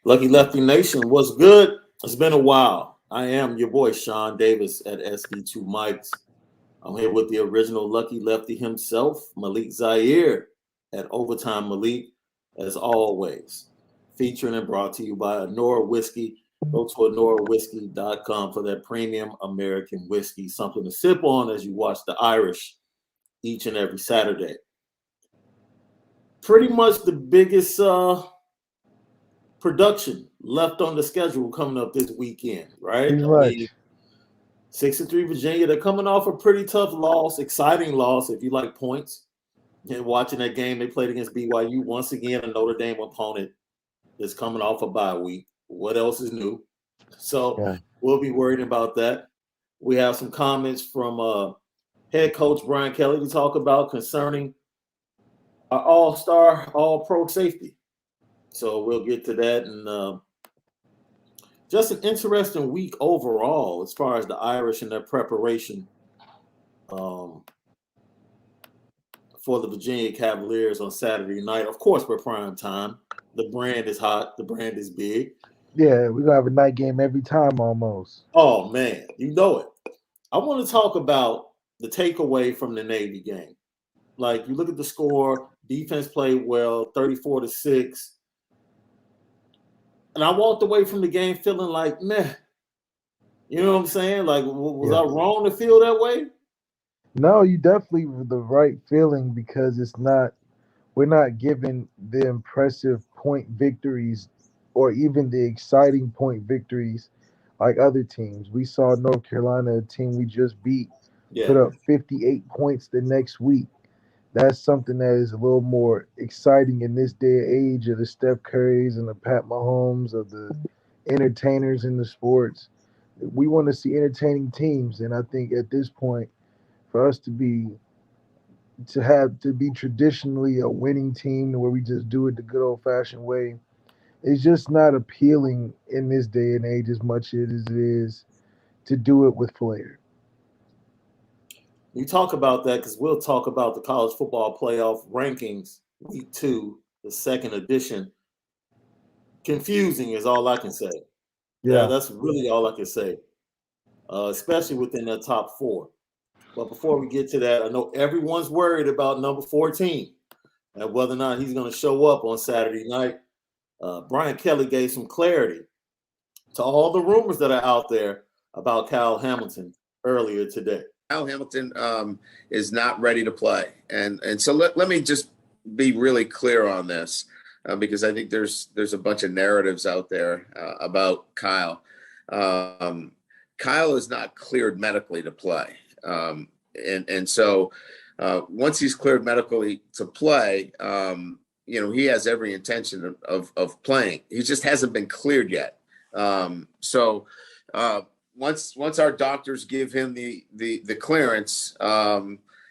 Lucky Lefty Nation, what's good? It's been a while. I am your boy, Shaun Davis at SD2 Mics. I'm here with the original Lucky Lefty himself, Malik Zaire at Overtime Malik, as always. Featuring and brought to you by Onora Whiskey. Go to OnoraWhiskey.com for that premium American whiskey, something to sip on as you watch the Irish each and every Saturday. Pretty much the biggest production left on the schedule coming up this weekend, right? Pretty much. 6-3 Virginia. They're coming off a pretty tough loss, exciting loss if you like points. And watching that game they played against BYU, once again, a Notre Dame opponent is coming off a bye week. What else is new? So We'll be worried about that. We have some comments from head coach Brian Kelly to talk about concerning our all-star, all-pro safety. So we'll get to that. And just an interesting week overall as far as the Irish and their preparation for the Virginia Cavaliers on Saturday night. Of course, we're prime time. The brand is hot. The brand is big. Yeah, we're going to have a night game every time almost. Oh, man. You know it. I want to talk about the takeaway from the Navy game. Like, you look at the score, defense played well, 34-6. And I walked away from the game feeling like, meh. You know what I'm saying? Like, was I wrong to feel that way? No, you definitely were the right feeling because we're not given the impressive point victories or even the exciting point victories like other teams. We saw North Carolina, a team we just beat, put up 58 points the next week. That's something that is a little more exciting in this day and age of the Steph Currys and the Pat Mahomes, of the entertainers in the sports. We want to see entertaining teams, and I think at this point, for us to be traditionally a winning team where we just do it the good old-fashioned way, it's just not appealing in this day and age as much as it is to do it with flair. We talk about that because we'll talk about the college football playoff rankings week 2, the second edition. Confusing is all I can say. Yeah, that's really all I can say, especially within that top 4. But before we get to that, I know everyone's worried about number 14 and whether or not he's going to show up on Saturday night. Brian Kelly gave some clarity to all the rumors that are out there about Kyle Hamilton earlier today. Kyle Hamilton is not ready to play. And so let me just be really clear on this because I think there's a bunch of narratives out there about Kyle. Kyle is not cleared medically to play. And so once he's cleared medically to play, he has every intention of playing. He just hasn't been cleared yet. Once our doctors give him the clearance,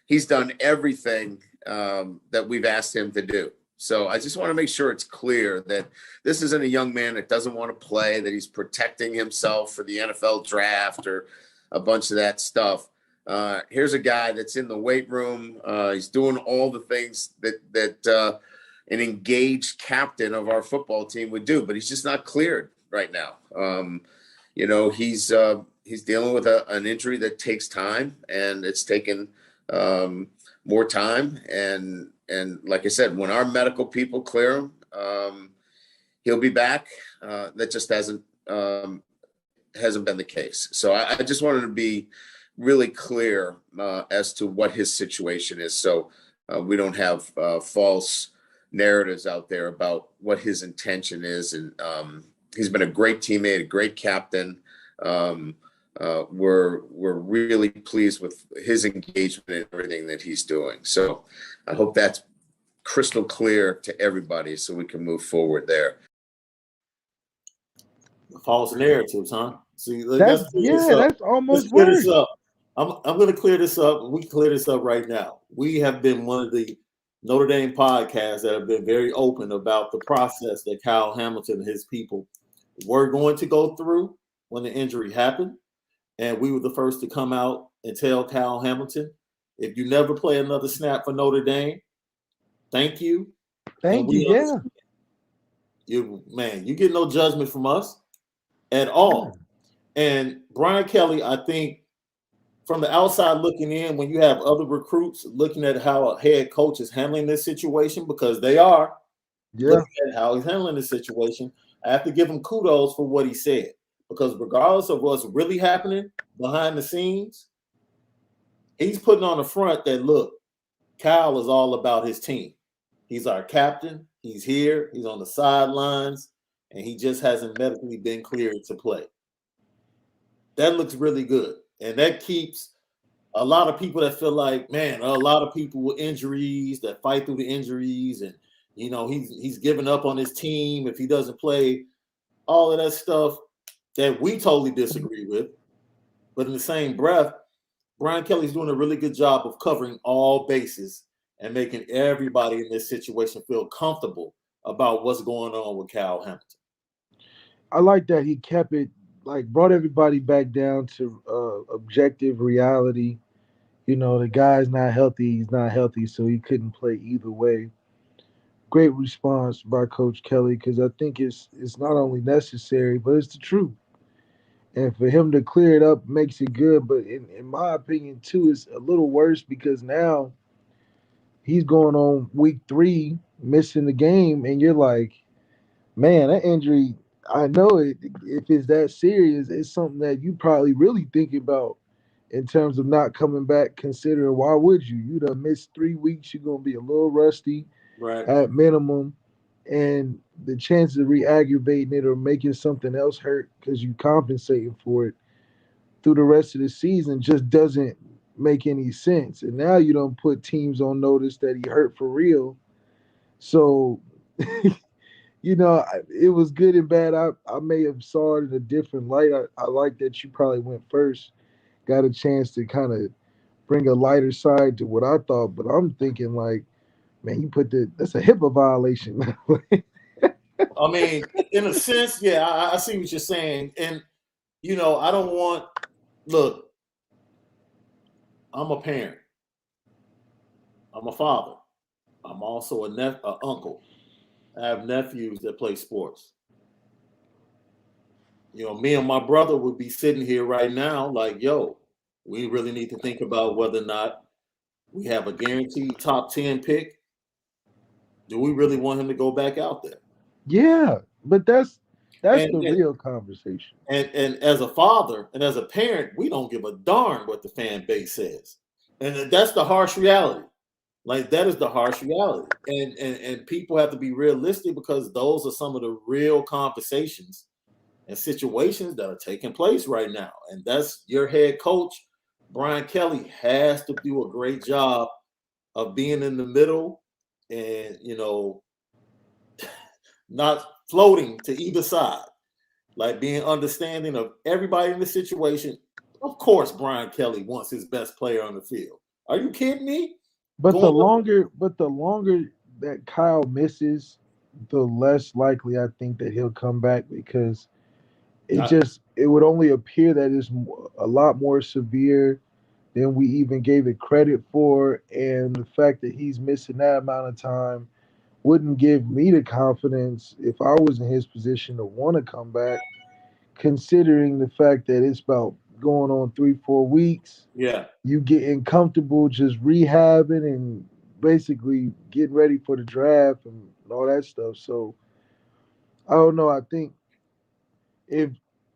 he's done everything that we've asked him to do. So I just want to make sure it's clear that this isn't a young man that doesn't want to play, that he's protecting himself for the NFL draft or a bunch of that stuff. Here's a guy that's in the weight room. He's doing all the things that an engaged captain of our football team would do, but he's just not cleared right now. He's dealing with an injury that takes time, and it's taken more time. And like I said, when our medical people clear him, he'll be back. That just hasn't been the case. So I just wanted to be really clear as to what his situation is, so we don't have false narratives out there about what his intention is. And he's been a great teammate, a great captain. We're really pleased with his engagement and everything that he's doing. So I hope that's crystal clear to everybody so we can move forward there. False narratives, huh? See, that's almost worse. I'm going to clear this up. We can clear this up right now. We have been one of the Notre Dame podcasts that have been very open about the process that Kyle Hamilton and his people were going to go through when the injury happened. And we were the first to come out and tell Kyle Hamilton, if you never play another snap for Notre Dame, thank you. Thank you, yeah. You get no judgment from us at all. And Brian Kelly, I think, from the outside looking in, when you have other recruits looking at how a head coach is handling this situation, because they are looking at how he's handling this situation, I have to give him kudos for what he said. Because regardless of what's really happening behind the scenes, he's putting on the front that, look, Kyle is all about his team. He's our captain. He's here. He's on the sidelines. And he just hasn't medically been cleared to play. That looks really good. And that keeps a lot of people that feel like, man, a lot of people with injuries that fight through the injuries. And, you know, he's giving up on his team if he doesn't play. All of that stuff that we totally disagree with. But in the same breath, Brian Kelly's doing a really good job of covering all bases and making everybody in this situation feel comfortable about what's going on with Kyle Hamilton. I like that he kept it, like, brought everybody back down to objective reality. You know, the guy's not healthy. He's not healthy, so he couldn't play either way. Great response by Coach Kelly, because I think it's not only necessary, but it's the truth. And for him to clear it up makes it good. But in my opinion, too, it's a little worse because now he's going on week 3, missing the game, and you're like, man, that injury, I know it. If it's that serious, it's something that you probably really think about in terms of not coming back, considering why would you? You done missed 3 weeks. You're going to be a little rusty at minimum. And the chances of re-aggravating it or making something else hurt because you compensating for it through the rest of the season just doesn't make any sense. And now you don't put teams on notice that he hurt for real. So, you know, it was good and bad. I may have saw it in a different light. I like that you probably went first, got a chance to kind of bring a lighter side to what I thought. But I'm thinking like, man, you put that's a HIPAA violation. I mean, in a sense, yeah, I see what you're saying. And, you know, I don't want, look, I'm a parent. I'm a father. I'm also an uncle. I have nephews that play sports. You know, me and my brother would be sitting here right now like, yo, we really need to think about whether or not we have a guaranteed top 10 pick. Do we really want him to go back out there? Yeah, but that's the real conversation. And as a father and as a parent, we don't give a darn what the fan base says. And that's the harsh reality. Like, that is the harsh reality. And people have to be realistic because those are some of the real conversations and situations that are taking place right now. And that's your head coach, Brian Kelly, has to do a great job of being in the middle and, you know, not floating to either side, like being understanding of everybody in the situation. Of course, Brian Kelly wants his best player on the field. Are you kidding me? But the longer that Kyle misses, the less likely I think that he'll come back because it would only appear that it's a lot more severe than we even gave it credit for, and the fact that he's missing that amount of time wouldn't give me the confidence if I was in his position to want to come back, considering the fact that it's about going on 3-4 weeks. Yeah. You getting comfortable just rehabbing and basically getting ready for the draft and all that stuff. So I don't know. I think if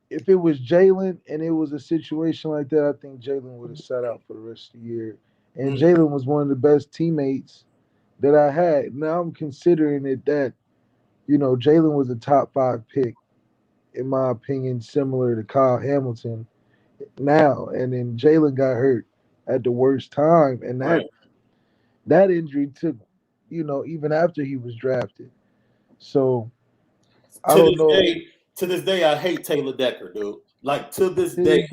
it was Jalen and it was a situation like that, I think Jalen would have sat out for the rest of the year. And Jalen was one of the best teammates that I had. Now I'm considering it that, you know, Jalen was a top 5 pick, in my opinion, similar to Kyle Hamilton now. And then Jalen got hurt at the worst time. And that injury took, you know, even after he was drafted. So I don't know. To this day, I hate Taylor Decker, dude. Like, to this day.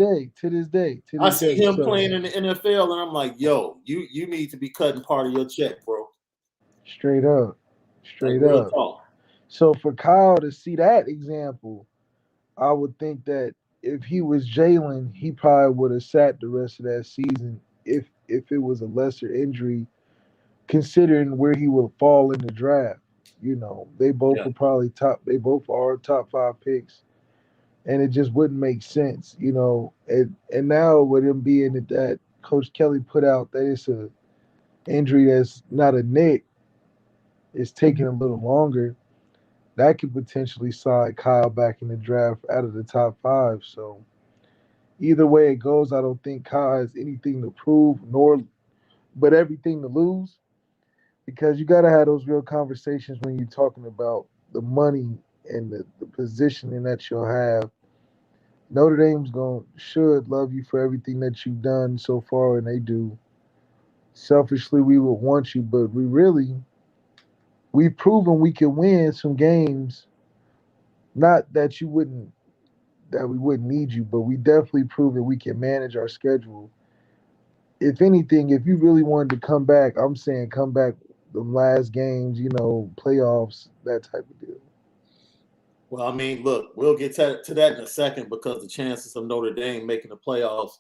I see him playing in the NFL, and I'm like, yo, you need to be cutting part of your check, bro. Straight up. So for Kyle to see that example, I would think that if he was Jalen, he probably would have sat the rest of that season if it was a lesser injury, considering where he would fall in the draft. they both Yeah. were probably top. They both are top 5 picks, and it just wouldn't make sense. And now with him being that Coach Kelly put out that it's a injury that's not a neck, it's taking a little longer. That could potentially slide Kyle back in the draft out of the top 5. So either way it goes, I don't think Kyle has anything to prove, but everything to lose, because you got to have those real conversations when you're talking about the money and the positioning that you'll have. Notre Dame's should love you for everything that you've done so far, and they do. Selfishly, we would want you, but we've proven we can win some games. Not that we wouldn't need you, but we definitely prove that we can manage our schedule. If anything, if you really wanted to come back, I'm saying come back the last games, playoffs, that type of deal. Well, I mean, look, we'll get to that in a second, because the chances of Notre Dame making the playoffs,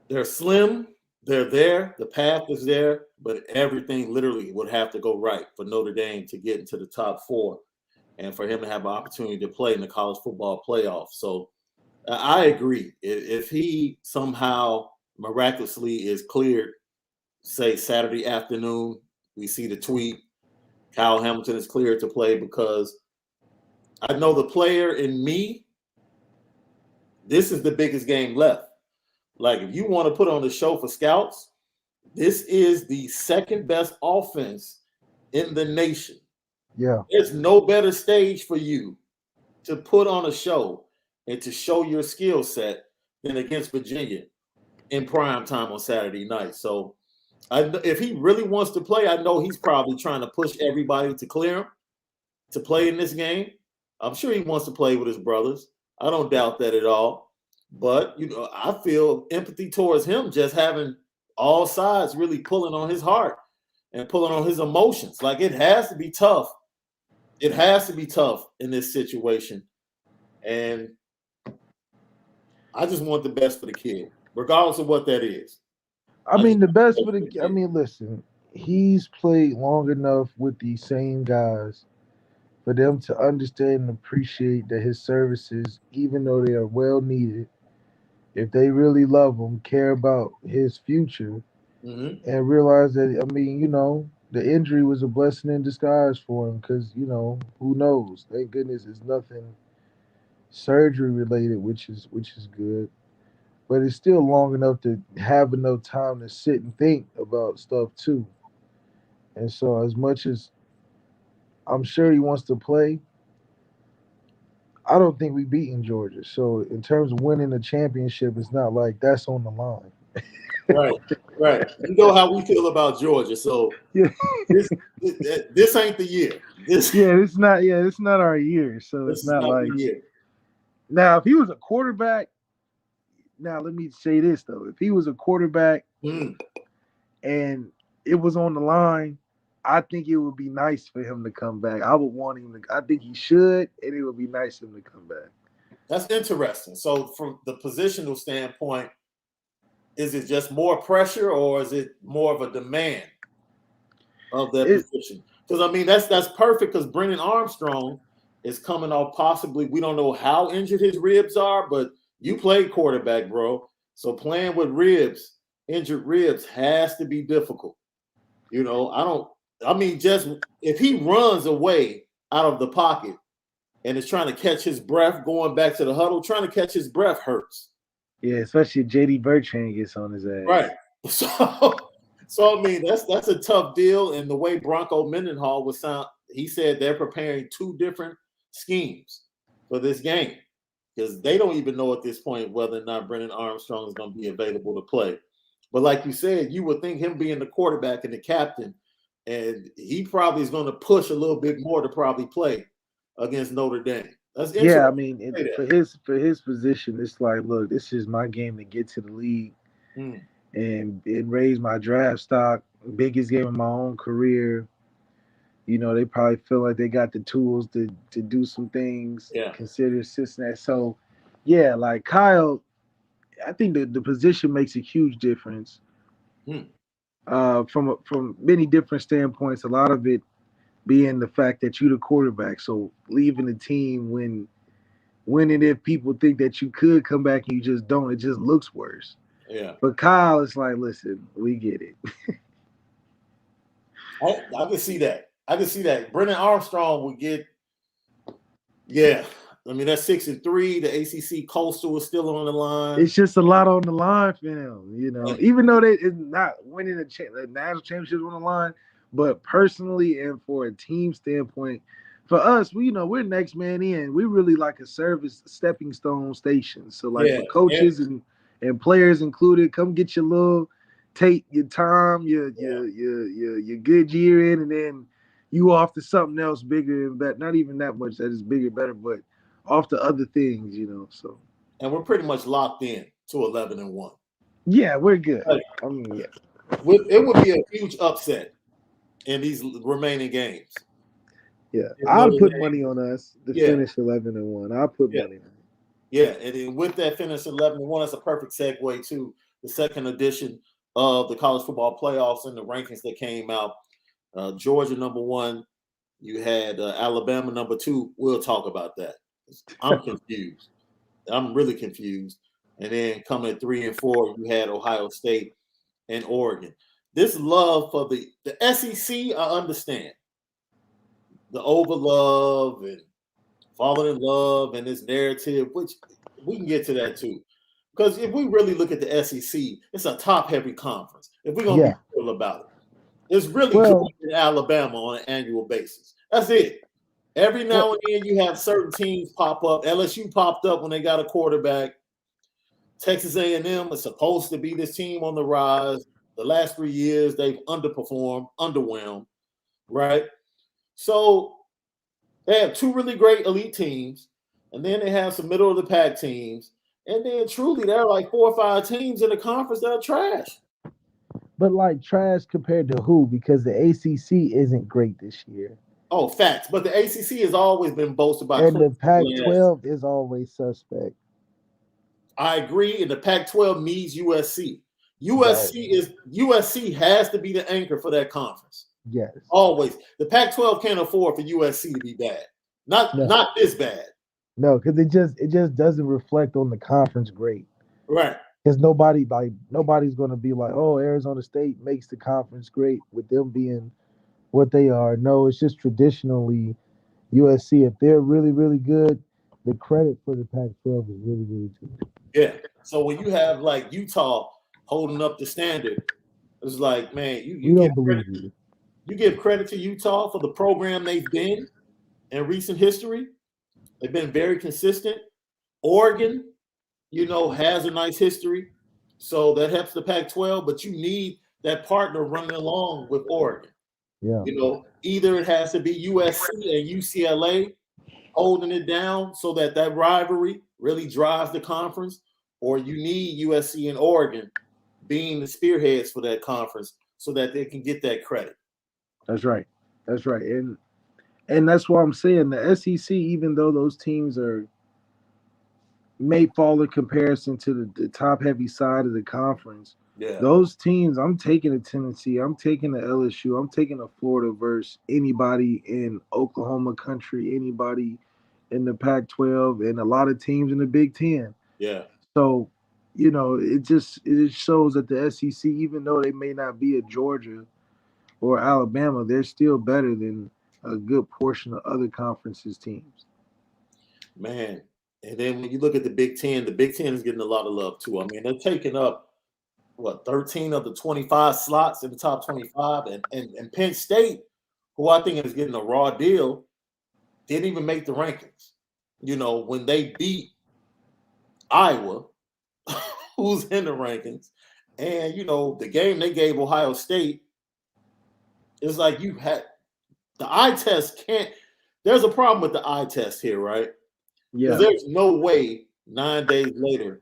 they're slim. They're there. The path is there, but everything literally would have to go right for Notre Dame to get into the top 4 and for him to have an opportunity to play in the college football playoff. So I agree. If he somehow miraculously is cleared, say Saturday afternoon, we see the tweet, Kyle Hamilton is cleared to play, because I know the player in me, this is the biggest game left. Like, if you want to put on the show for scouts, this is the second best offense in the nation. Yeah. There's no better stage for you to put on a show and to show your skill set than against Virginia in prime time on Saturday night. So if he really wants to play, I know he's probably trying to push everybody to clear him to play in this game. I'm sure he wants to play with his brothers. I don't doubt that at all. But, I feel empathy towards him, just having all sides really pulling on his heart and pulling on his emotions. Like, it has to be tough. It has to be tough in this situation. And I just want the best for the kid, regardless of what that is. The best for listen, he's played long enough with these same guys for them to understand and appreciate that his services, even though they are well needed, if they really love him, care about his future, and realize that, the injury was a blessing in disguise for him, because, who knows? Thank goodness it's nothing surgery related, which is good. But it's still long enough to have enough time to sit and think about stuff too. And so, as much as I'm sure he wants to play, I don't think we beaten Georgia. So in terms of winning the championship, it's not like that's on the line. Right. You know how we feel about Georgia. So yeah. this ain't the year. It's not our year. So it's not like the year. Now, if he was a quarterback, now let me say this though. If he was a quarterback and it was on the line, I think it would be nice for him to come back. I would want him to. I think he should, and it would be nice for him to come back. That's interesting. So, from the positional standpoint, is it just more pressure, or is it more of a demand of that position? Because that's perfect. Because Brennan Armstrong is coming off possibly. We don't know how injured his ribs are, but you played quarterback, bro. So playing with injured ribs, has to be difficult. Just if he runs away out of the pocket and is trying to catch his breath going back to the huddle, trying to catch his breath hurts. Yeah, especially if J.D. Bertrand gets on his ass. Right. So that's a tough deal. And the way Bronco Mendenhall was sound, he said they're preparing 2 different schemes for this game, because they don't even know at this point whether or not Brennan Armstrong is going to be available to play. But like you said, you would think him being the quarterback and the captain, and he probably is going to push a little bit more to probably play against Notre Dame. That's interesting. For his position, it's like, look, this is my game to get to the league and raise my draft stock. Biggest game of my own career. They probably feel like they got the tools to do some things. Yeah. Consider Cincinnati. So, yeah, like Kyle, I think the position makes a huge difference. From many different standpoints. A lot of it being the fact that you're the quarterback. So leaving the team when and if people think that you could come back and you just don't, it just looks worse. Yeah. But Kyle is like, listen, we get it. I can see that. I can see that. Brennan Armstrong would get, yeah. I mean, that's 6-3. The ACC Coastal is still on the line. It's just a lot on the line for them, even though it's not winning the national championship on the line. But personally and for a team standpoint, for us, we're next man in. We really like a service stepping stone station. So for coaches and players included, come get take your time, your good year in, and then you off to something else bigger and better. Not even that much that is bigger, better, but off to other things, So, and we're pretty much locked in to 11-1. Yeah, we're good. I mean, yeah, it would be a huge upset in these remaining games. Yeah, I'll put money on us to finish 11-1. I'll put money on it. Yeah, and then with that finish 11-1, that's a perfect segue to the second edition of the college football playoffs and the rankings that came out. Georgia number 1, you had Alabama number 2. We'll talk about that. I'm confused. I'm really confused. And then coming at 3 and 4, you had Ohio State and Oregon. This love for the SEC, I understand. The over love and falling in love and this narrative, which we can get to that too. Because if we really look at the SEC, it's a top-heavy conference. If we're going to be real about it, it's really good in Alabama on an annual basis. That's it. Every now and then you have certain teams pop up. LSU popped up when they got a quarterback. Texas A&M is supposed to be this team on the rise. The last 3 years, they've underperformed, underwhelmed, right? So they have 2 really great elite teams, and then they have some middle-of-the-pack teams, and then truly there are like 4 or 5 teams in the conference that are trash. But like trash compared to who? Because the ACC isn't great this year. Oh, facts. But the ACC has always been boasted by. And the Pac-12 is always suspect. I agree, and the Pac-12 needs USC. USC has to be the anchor for that conference. Yes. Always. The Pac-12 can't afford for USC to be bad. Not this bad. No, because it just doesn't reflect on the conference great. Right. Because nobody's going to be like, oh, Arizona State makes the conference great with them being what they are. No, it's just traditionally USC. If they're really, really good, the credit for the Pac-12 is really, really good. Yeah. So when you have like Utah holding up the standard, it's like, man, you don't believe you. You give credit to Utah for the program they've been in recent history. They've been very consistent. Oregon, has a nice history. So that helps the Pac-12, but you need that partner running along with Oregon. Yeah. Either it has to be USC and UCLA holding it down so that rivalry really drives the conference, or you need USC and Oregon being the spearheads for that conference so that they can get that credit. That's right. And that's why I'm saying the SEC, even though those teams may fall in comparison to the top-heavy side of the conference, those teams, I'm taking a Tennessee, I'm taking the LSU, I'm taking a Florida versus anybody in Oklahoma country, anybody in the Pac-12, and a lot of teams in the Big Ten. Yeah. So, it just shows that the SEC, even though they may not be a Georgia or Alabama, they're still better than a good portion of other conferences teams. Man, and then when you look at the Big Ten is getting a lot of love too. I mean, they're taking up 13 of the 25 slots in the top 25, and Penn State, who I think is getting a raw deal, didn't even make the rankings. When they beat Iowa, who's in the rankings, and the game they gave Ohio State, it's like you had the eye test can't. There's a problem with the eye test here, right? Yeah. There's no way 9 days later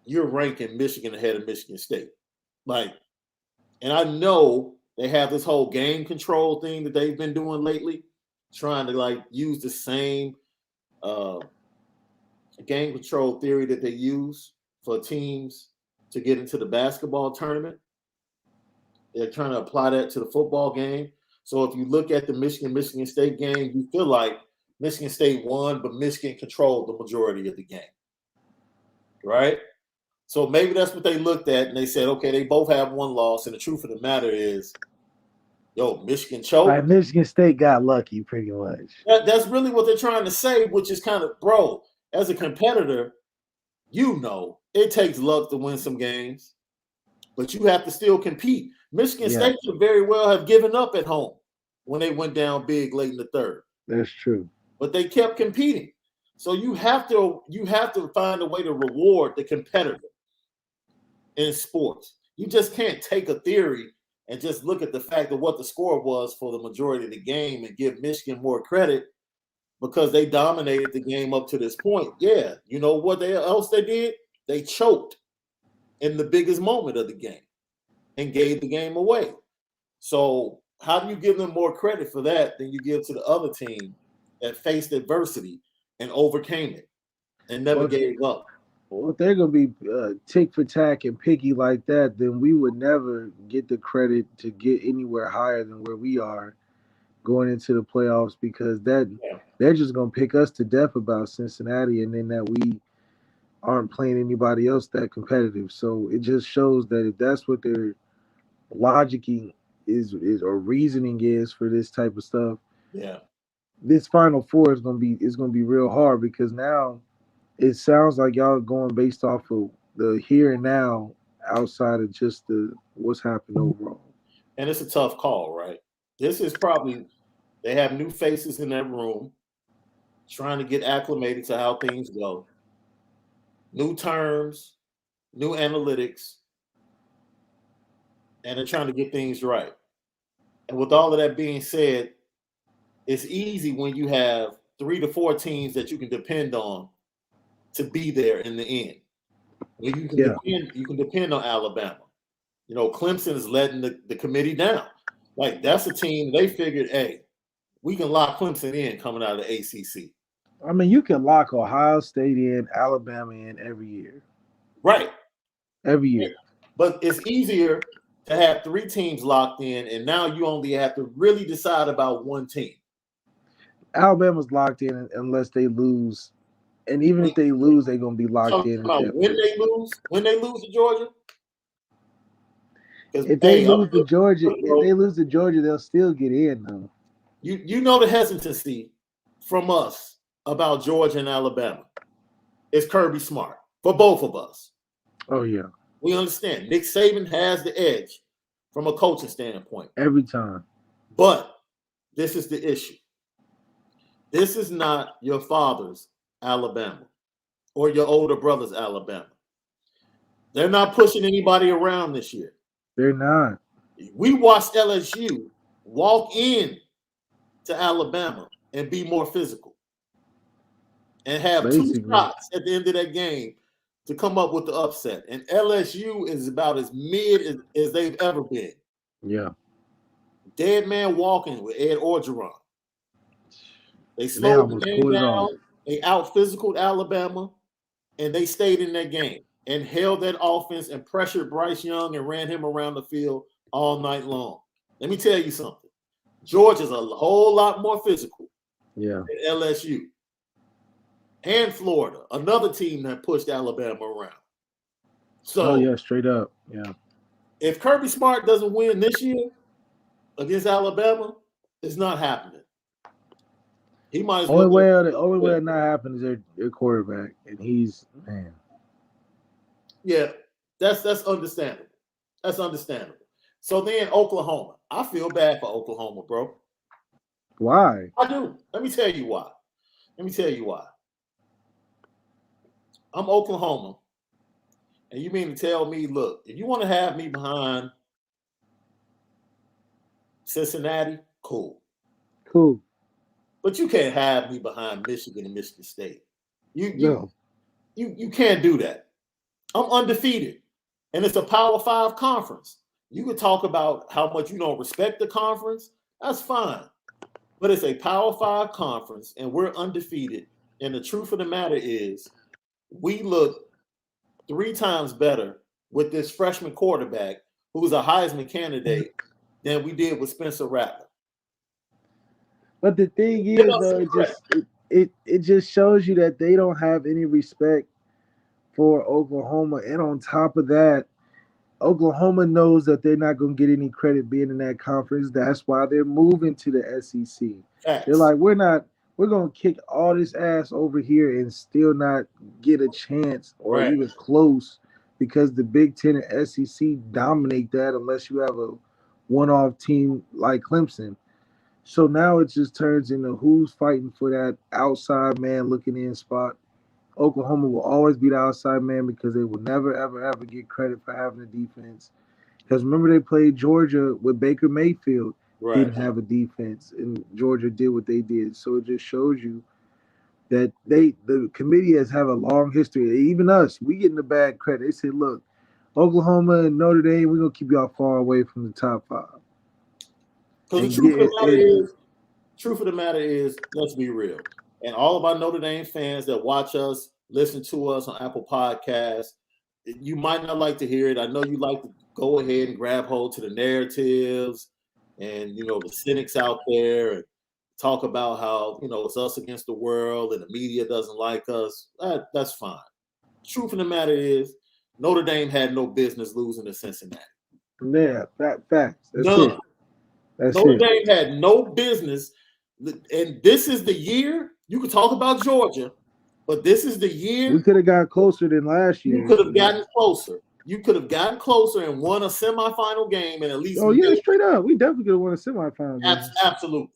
you're ranking Michigan ahead of Michigan State. And I know they have this whole game control thing that they've been doing lately, trying to use the same game control theory that they use for teams to get into the basketball tournament. They're trying to apply that to the football game. So if you look at the Michigan State game, you feel like Michigan State won, but Michigan controlled the majority of the game. Right? So maybe that's what they looked at, and they said, okay, they both have one loss, and the truth of the matter is, Michigan choked. Like Michigan State got lucky, pretty much. That's really what they're trying to say, which is kind of, bro, as a competitor, it takes luck to win some games, but you have to still compete. Michigan State could very well have given up at home when they went down big late in the third. That's true. But they kept competing. So you have to find a way to reward the competitor in sports. You just can't take a theory and just look at the fact of what the score was for the majority of the game and give Michigan more credit because they dominated the game up to this point. Yeah, you know what else they did? They choked in the biggest moment of the game and gave the game away. So how do you give them more credit for that than you give to the other team that faced adversity and overcame it and never gave up? Well, if they're going to be tick for tack and picky like that, then we would never get the credit to get anywhere higher than where we are going into the playoffs because they're just going to pick us to death about Cincinnati and then that we aren't playing anybody else that competitive. So it just shows that if that's what their logicking is or reasoning is for this type of stuff, this Final Four is going to be real hard because now it sounds like y'all are going based off of the here and now outside of just what's happened overall. And it's a tough call, right? This is probably they have new faces in that room trying to get acclimated to how things go. New terms, new analytics, and they're trying to get things right. And with all of that being said, it's easy when you have 3 to 4 teams that you can depend on to be there in the end. You can depend on Alabama. Clemson is letting the committee down. Like that's a team they figured, hey, we can lock Clemson in coming out of the ACC. I mean, you can lock Ohio State in, Alabama in every year. Right. Every year. But it's easier to have 3 teams locked in, and now you only have to really decide about one team. Alabama's locked in unless they lose. And even if they lose, they're going to be locked in. When they lose to Georgia? If they lose to Georgia, they'll still get in, though. You know the hesitancy from us about Georgia and Alabama. It's Kirby Smart for both of us. Oh, yeah. We understand. Nick Saban has the edge from a coaching standpoint. Every time. But this is the issue. This is not your father's Alabama or your older brother's Alabama. They're not pushing anybody around this year. They're not. We watched LSU walk in to Alabama and be more physical and have 2 shots at the end of that game to come up with the upset. And LSU is about as mid as they've ever been. Yeah. Dead man walking with Ed Orgeron. They slowed the game down. They out-physicaled Alabama, and they stayed in that game and held that offense and pressured Bryce Young and ran him around the field all night long. Let me tell you something. Georgia's a whole lot more physical than LSU. And Florida, another team that pushed Alabama around. So, straight up. Yeah. If Kirby Smart doesn't win this year against Alabama, it's not happening. He might as well. The only way it not happen is their quarterback, and he's man. Yeah, that's understandable. That's understandable. So then Oklahoma. I feel bad for Oklahoma, bro. Why? I do. Let me tell you why. I'm Oklahoma. And you mean to tell me, look, if you want to have me behind Cincinnati, cool. But you can't have me behind Michigan and Michigan State. You can't do that. I'm undefeated. And it's a Power 5 conference. You could talk about how much you don't respect the conference. That's fine. But it's a Power 5 conference, and we're undefeated. And the truth of the matter is we look 3 times better with this freshman quarterback who's a Heisman candidate than we did with Spencer Rattler. But the thing Give is, us though, some credit. it just shows you that they don't have any respect for Oklahoma. And on top of that, Oklahoma knows that they're not going to get any credit being in that conference. That's why they're moving to the SEC. They're Facts. like, we're going to kick all this ass over here and still not get a chance or Right. even close because the Big Ten and SEC dominate that unless you have a one-off team like Clemson. So now it just turns into who's fighting for that outside man looking in spot. Oklahoma will always be the outside man because they will never, ever, ever get credit for having a defense. Because remember, they played Georgia with Baker Mayfield, Right. didn't have a defense, and Georgia did what they did. So it just shows you that the committee has have a long history. Even us, we getting the bad credit. They said, look, Oklahoma and Notre Dame, we're gonna keep y'all far away from the top 5. Because the truth of the matter is, let's be real. And all of our Notre Dame fans that watch us, listen to us on Apple Podcasts, you might not like to hear it. I know you like to go ahead and grab hold to the narratives and, the cynics out there and talk about how, it's us against the world and the media doesn't like us. That's fine. Truth of the matter is, Notre Dame had no business losing to Cincinnati. Yeah, facts. That's None. it. That's Notre it. Dame had no business, and this is the year. You could talk about Georgia, but this is the year. We could have got closer than last year. You could have gotten closer. You could have gotten closer and won a semifinal game and at least. Oh yeah, straight up. We definitely could have won a semifinal game. Absolutely.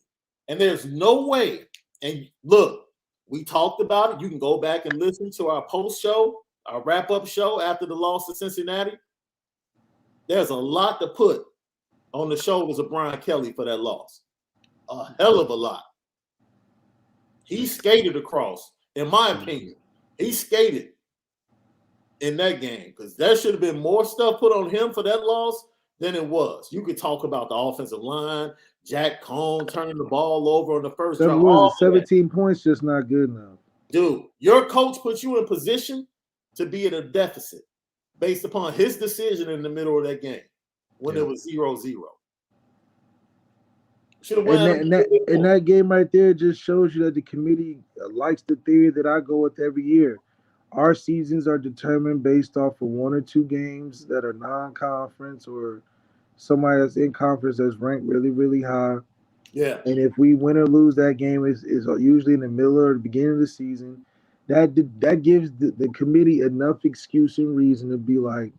And there's no way. And look, we talked about it. You can go back and listen to our post show, our wrap-up show after the loss to Cincinnati. There's a lot to put on the shoulders of Brian Kelly for that loss. A hell of a lot. He skated across, in my opinion. He skated in that game because there should have been more stuff put on him for that loss than it was. You could talk about the offensive line, Jack Cohn turning the ball over on the first drive. 17 points just not good enough. Dude, your coach put you in position to be at a deficit based upon his decision in the middle of that game when it was 0-0. And that game right there just shows you that the committee likes the theory that I go with every year. Our seasons are determined based off of 1 or 2 games that are non-conference or somebody that's in conference that's ranked really, really high. Yeah. And if we win or lose that game is usually in the middle or the beginning of the season. That gives the committee enough excuse and reason to be like,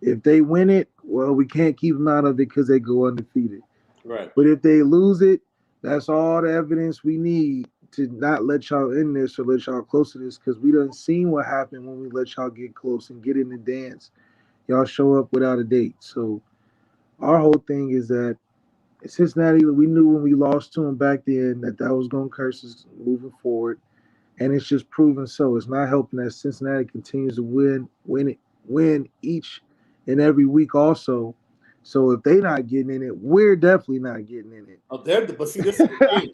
if they win it, well, we can't keep them out of it because they go undefeated. Right. But if they lose it, that's all the evidence we need to not let y'all in this or let y'all close to this because we done seen what happened when we let y'all get close and get in the dance. Y'all show up without a date. So our whole thing is that Cincinnati, we knew when we lost to them back then that was going to curse us moving forward. And it's just proven so. It's not helping that Cincinnati continues to win each and every week also. So if they're not getting in it, we're definitely not getting in it. But see, this is the thing.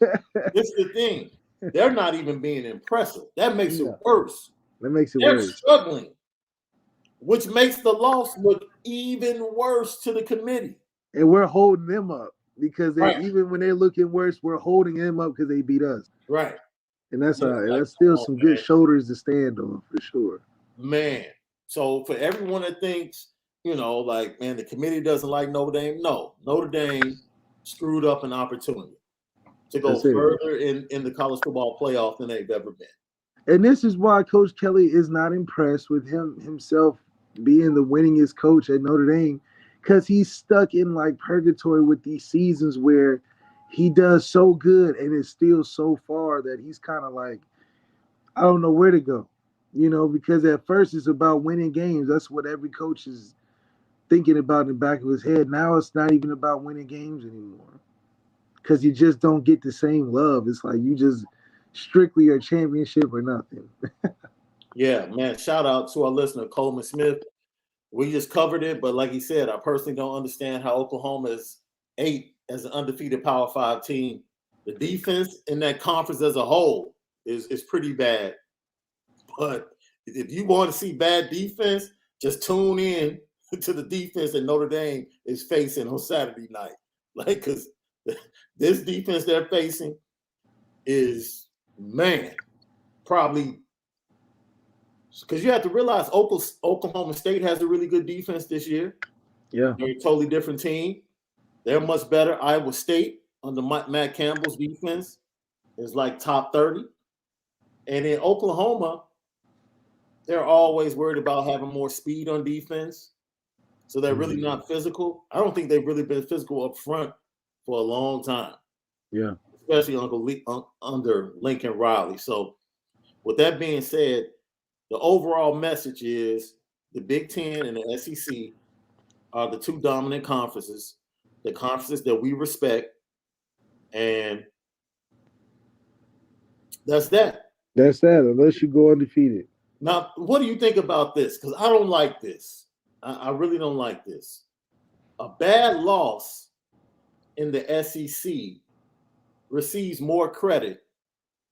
This is the thing. They're not even being impressive. That makes it worse. They're struggling, which makes the loss look even worse to the committee. And we're holding them up because even when they're looking worse, we're holding them up because they beat us. Right. And that's still some good shoulders to stand on for sure. Man. So for everyone that thinks, the committee doesn't like Notre Dame. No, Notre Dame screwed up an opportunity to go further in the college football playoff than they've ever been. And this is why Coach Kelly is not impressed with himself being the winningest coach at Notre Dame because he's stuck in like purgatory with these seasons where he does so good and it's still so far that he's kind of like, I don't know where to go, because at first it's about winning games. That's what every coach is thinking about in the back of his head. Now it's not even about winning games anymore because you just don't get the same love. It's like you just strictly a championship or nothing. Yeah, man. Shout out to our listener, Coleman Smith. We just covered it, but like he said, I personally don't understand how Oklahoma is 8 as an undefeated Power 5 team. The defense in that conference as a whole is pretty bad. But if you want to see bad defense, just tune in to the defense that Notre Dame is facing on Saturday night. Because this defense they're facing is, man, probably because you have to realize Oklahoma State has a really good defense this year. Yeah. They're a totally different team. They're much better. Iowa State under Matt Campbell's defense is like top 30. And in Oklahoma, they're always worried about having more speed on defense. So they're really not physical. I don't think they've really been physical up front for a long time. Yeah. Especially under Lincoln Riley. So with that being said, the overall message is the Big Ten and the SEC are the two dominant conferences, the conferences that we respect. And that's that. That's that, unless you go undefeated. Now, what do you think about this? Because I don't like this. I really don't like this. A bad loss in the SEC receives more credit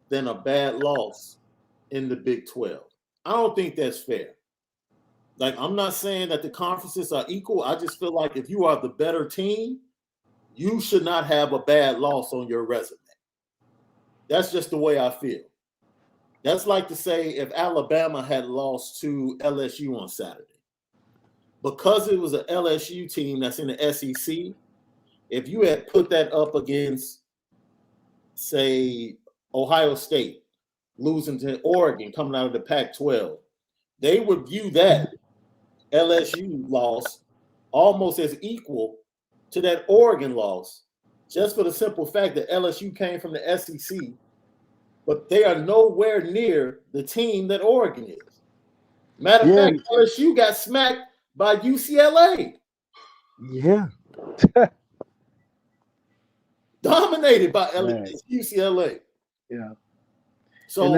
than a bad loss in the Big 12. I don't think that's fair. Like, I'm not saying that the conferences are equal. I just feel like if you are the better team, you should not have a bad loss on your resume. That's just the way I feel. That's like to say if Alabama had lost to LSU on Saturday. Because it was an LSU team that's in the SEC, if you had put that up against, say, Ohio State, losing to Oregon coming out of the Pac-12, they would view that LSU loss almost as equal to that Oregon loss, just for the simple fact that LSU came from the SEC, but they are nowhere near the team that Oregon is. Matter of fact, LSU got smacked by UCLA. Yeah. Dominated by UCLA. Yeah. So,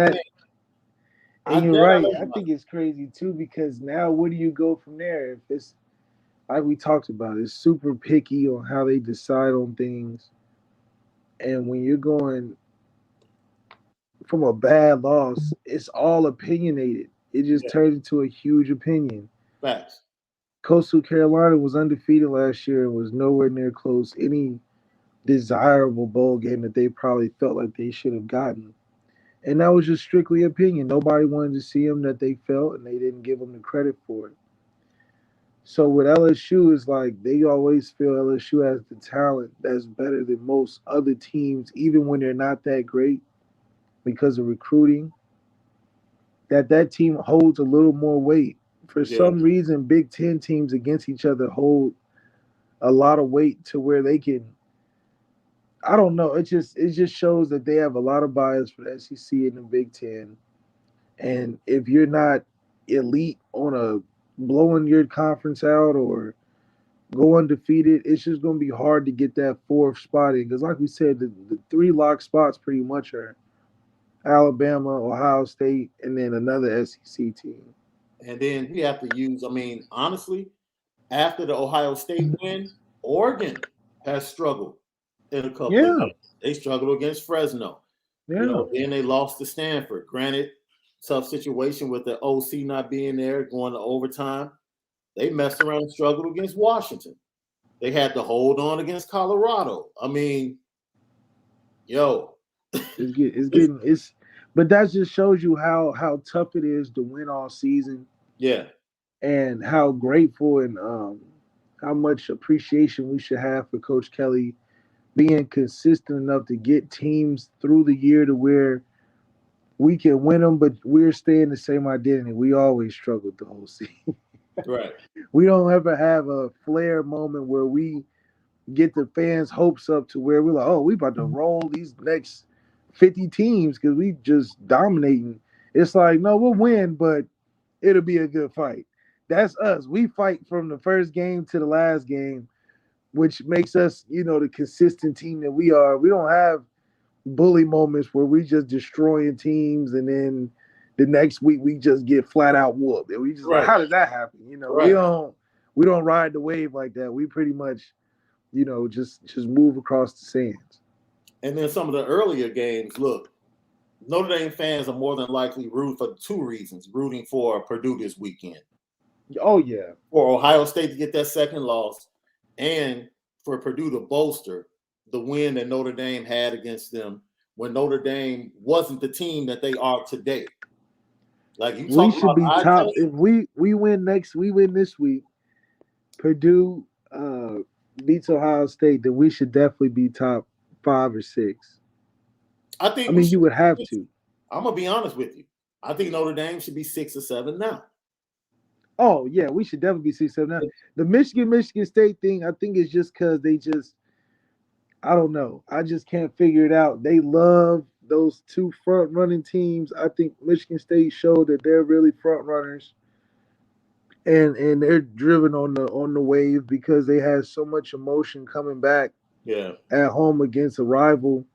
and you're right. I think it's crazy too, because now where do you go from there? If it's like we talked about, it's super picky on how they decide on things. And when you're going from a bad loss, it's all opinionated. It just turns into a huge opinion. Facts. Coastal Carolina was undefeated last year and was nowhere near close any desirable bowl game that they probably felt like they should have gotten. And that was just strictly opinion. Nobody wanted to see them that they felt, and they didn't give them the credit for it. So with LSU, it's like they always feel LSU has the talent that's better than most other teams, even when they're not that great because of recruiting, that team holds a little more weight. For some reason, Big Ten teams against each other hold a lot of weight to where they can, I don't know. It just shows that they have a lot of bias for the SEC and the Big Ten. And if you're not elite on a blowing your conference out or go undefeated, it's just going to be hard to get that fourth spot in. Because like we said, the three lock spots pretty much are Alabama, Ohio State, and then another SEC team. And then we have to use, honestly, after the Ohio State win, Oregon has struggled in a couple of games. They struggled against Fresno. Then they lost to Stanford. Granted, tough situation with the OC not being there, going to overtime. They messed around and struggled against Washington. They had to hold on against Colorado. But that just shows you how tough it is to win all season. Yeah. And how grateful and how much appreciation we should have for Coach Kelly being consistent enough to get teams through the year to where we can win them, but we're staying the same identity. We always struggled the whole season. Right. We don't ever have a flare moment where we get the fans' hopes up to where we're like, oh, we about to roll these next 50 teams because we just dominating. It's like, no, we'll win, but it'll be a good fight. That's us. We fight from the first game to the last game, which makes us, the consistent team that we are. We don't have bully moments where we just destroying teams and then the next week we just get flat out whooped. And we just like, how did that happen? We don't ride the wave like that. We pretty much, just move across the sands. And then some of the earlier games, look, Notre Dame fans are more than likely rooting for two reasons, rooting for Purdue this weekend. Oh, yeah. For Ohio State to get that second loss and for Purdue to bolster the win that Notre Dame had against them when Notre Dame wasn't the team that they are today. Like you We talk should about be top if we win this week. Purdue beats Ohio State, then we should definitely be top 5 or 6. I think you would have to. I'm gonna be honest with you. I think Notre Dame should be 6 or 7 now. Oh yeah, we should definitely be 6, 7 now. The Michigan State thing, I think is just because I don't know. I just can't figure it out. They love those 2 front running teams. I think Michigan State showed that they're really front runners. And they're driven on the wave because they had so much emotion coming back at home against a rival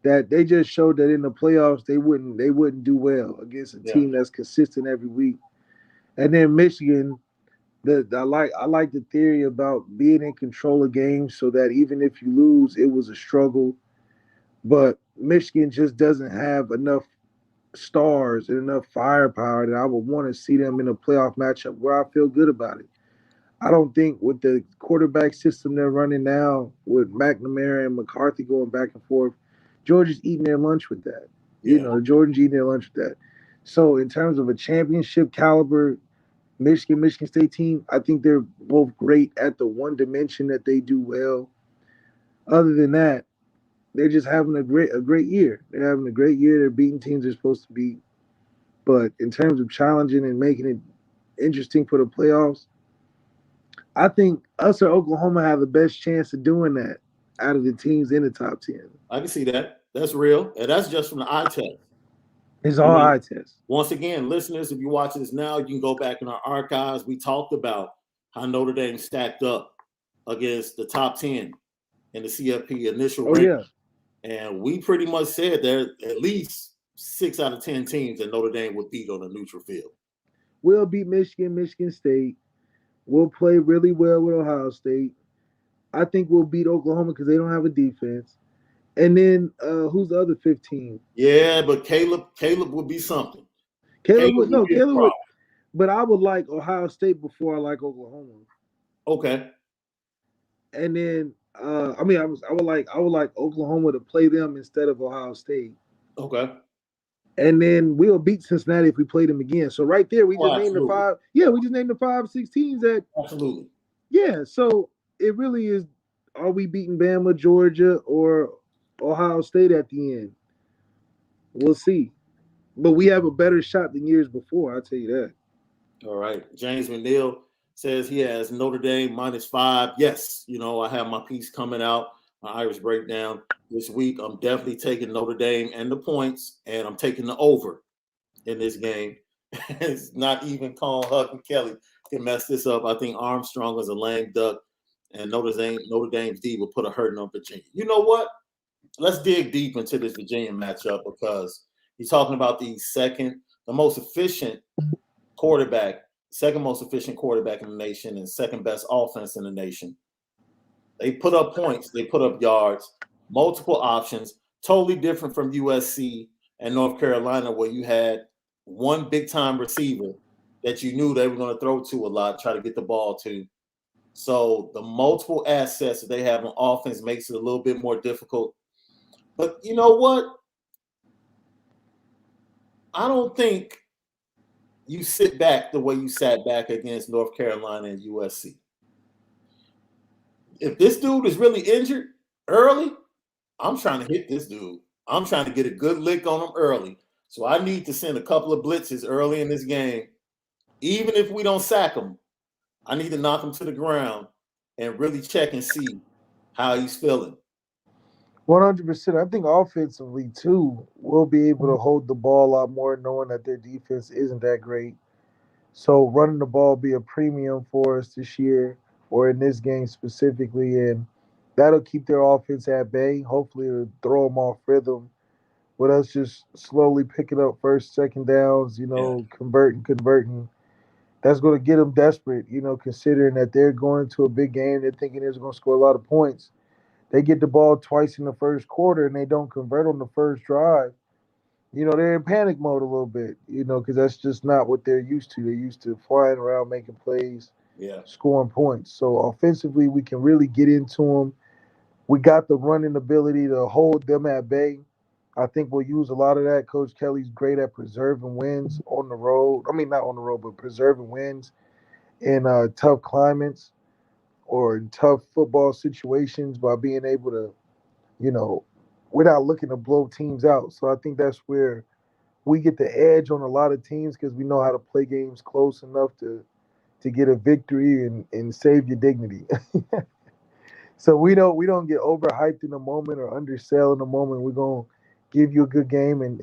that they just showed that in the playoffs they wouldn't do well against a team that's consistent every week. And then Michigan, I like the theory about being in control of games so that even if you lose, it was a struggle. But Michigan just doesn't have enough stars and enough firepower that I would want to see them in a playoff matchup where I feel good about it. I don't think with the quarterback system they're running now, with McNamara and McCarthy going back and forth, Georgia's eating their lunch with that. Georgia's eating their lunch with that. So in terms of a championship caliber Michigan State team, I think they're both great at the one dimension that they do well. Other than that, they're just having a great year. They're having a great year. They're beating teams they're supposed to beat. But in terms of challenging and making it interesting for the playoffs, I think us or Oklahoma have the best chance of doing that out of the teams in the top 10. I can see that. That's real. And that's just from the eye test. It's all eye test. Once again, listeners, if you're watching this now, you can go back in our archives. We talked about how Notre Dame stacked up against the top 10 in the CFP initial rankings. And we pretty much said there at least 6 out of 10 teams that Notre Dame would beat on a neutral field. We'll beat Michigan State. We'll play really well with Ohio State. I think we'll beat Oklahoma because they don't have a defense. And then who's the other 15? Yeah, but Caleb would be something. Caleb would. But I would like Ohio State before I like Oklahoma. Okay. And then I would like Oklahoma to play them instead of Ohio State. Okay. And then we'll beat Cincinnati if we play them again. So right there, we just named the 5. Yeah, we just named the 5, 6 teams that. Absolutely. Yeah. So it really is. Are we beating Bama, Georgia, or Ohio State at the end? We'll see. But we have a better shot than years before. I'll tell you that. All right. James McNeil says he has Notre Dame -5. Yes, I have my piece coming out, my Irish breakdown this week. I'm definitely taking Notre Dame and the points, and I'm taking the over in this game. It's not even Colin Huck and Kelly can mess this up. I think Armstrong is a lame duck, and Notre Dame's D will put a hurting on Virginia. You know what? Let's dig deep into this Virginia matchup because he's talking about the second most efficient quarterback in the nation and second best offense in the nation. They put up points, they put up yards, multiple options, totally different from USC and North Carolina where you had one big-time receiver that you knew they were going to throw to a lot, try to get the ball to. So the multiple assets that they have on offense makes it a little bit more difficult. But you know what? I don't think you sit back the way you sat back against North Carolina and USC. If this dude is really injured early, I'm trying to hit this dude. I'm trying to get a good lick on him early. So I need to send a couple of blitzes early in this game. Even if we don't sack him, I need to knock him to the ground and really check and see how he's feeling. 100%. I think offensively, too, we'll be able to hold the ball a lot more knowing that their defense isn't that great. So running the ball be a premium for us this year or in this game specifically, and that'll keep their offense at bay. Hopefully it'll throw them off rhythm with us just slowly picking up first, second downs, converting. That's going to get them desperate, considering that they're going to a big game. They're thinking they're going to score a lot of points. They get the ball twice in the first quarter and they don't convert on the first drive. They're in panic mode a little bit, because that's just not what they're used to. They're used to flying around, making plays, scoring points. So offensively, we can really get into them We got the running ability to hold them at bay. I think we'll use a lot of that. Coach Kelly's great at preserving wins on the road. I mean, not on the road, but preserving wins in tough climates or in tough football situations by being able to, we're not looking to blow teams out. So I think that's where we get the edge on a lot of teams because we know how to play games close enough to get a victory and save your dignity. So we don't get overhyped in the moment or undersell in the moment. We're gonna give you a good game and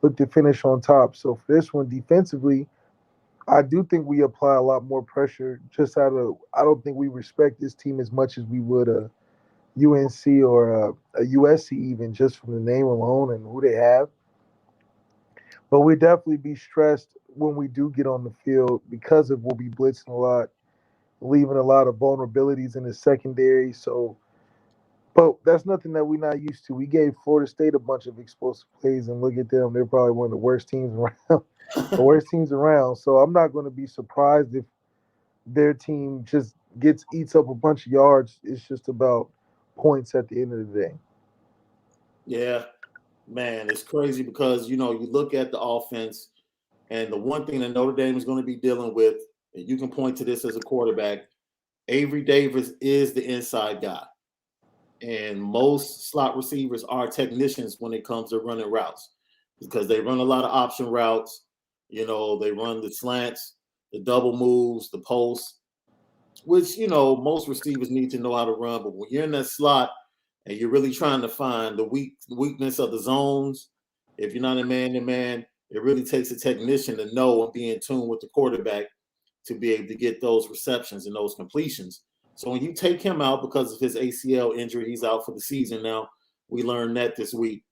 look to finish on top. So for this one, defensively, I do think we apply a lot more pressure. I don't think we respect this team as much as we would a UNC or a USC even just from the name alone and who they have. But we definitely be stressed when we do get on the field because we'll be blitzing a lot, leaving a lot of vulnerabilities in the secondary. So, but that's nothing that we're not used to. We gave Florida State a bunch of explosive plays, and look at them. They're probably one of the worst teams around. The worst teams around. So I'm not going to be surprised if their team just eats up a bunch of yards. It's just about points at the end of the day. Yeah, man, it's crazy because, you look at the offense, and the one thing that Notre Dame is going to be dealing with, and you can point to this as a quarterback, Avery Davis is the inside guy. And most slot receivers are technicians when it comes to running routes because they run a lot of option routes. They run the slants, the double moves, the posts, which, most receivers need to know how to run. But when you're in that slot and you're really trying to find the weakness of the zones, if you're not a man-to-man, it really takes a technician to know and be in tune with the quarterback to be able to get those receptions and those completions. So when you take him out because of his ACL injury, he's out for the season now. We learned that this week.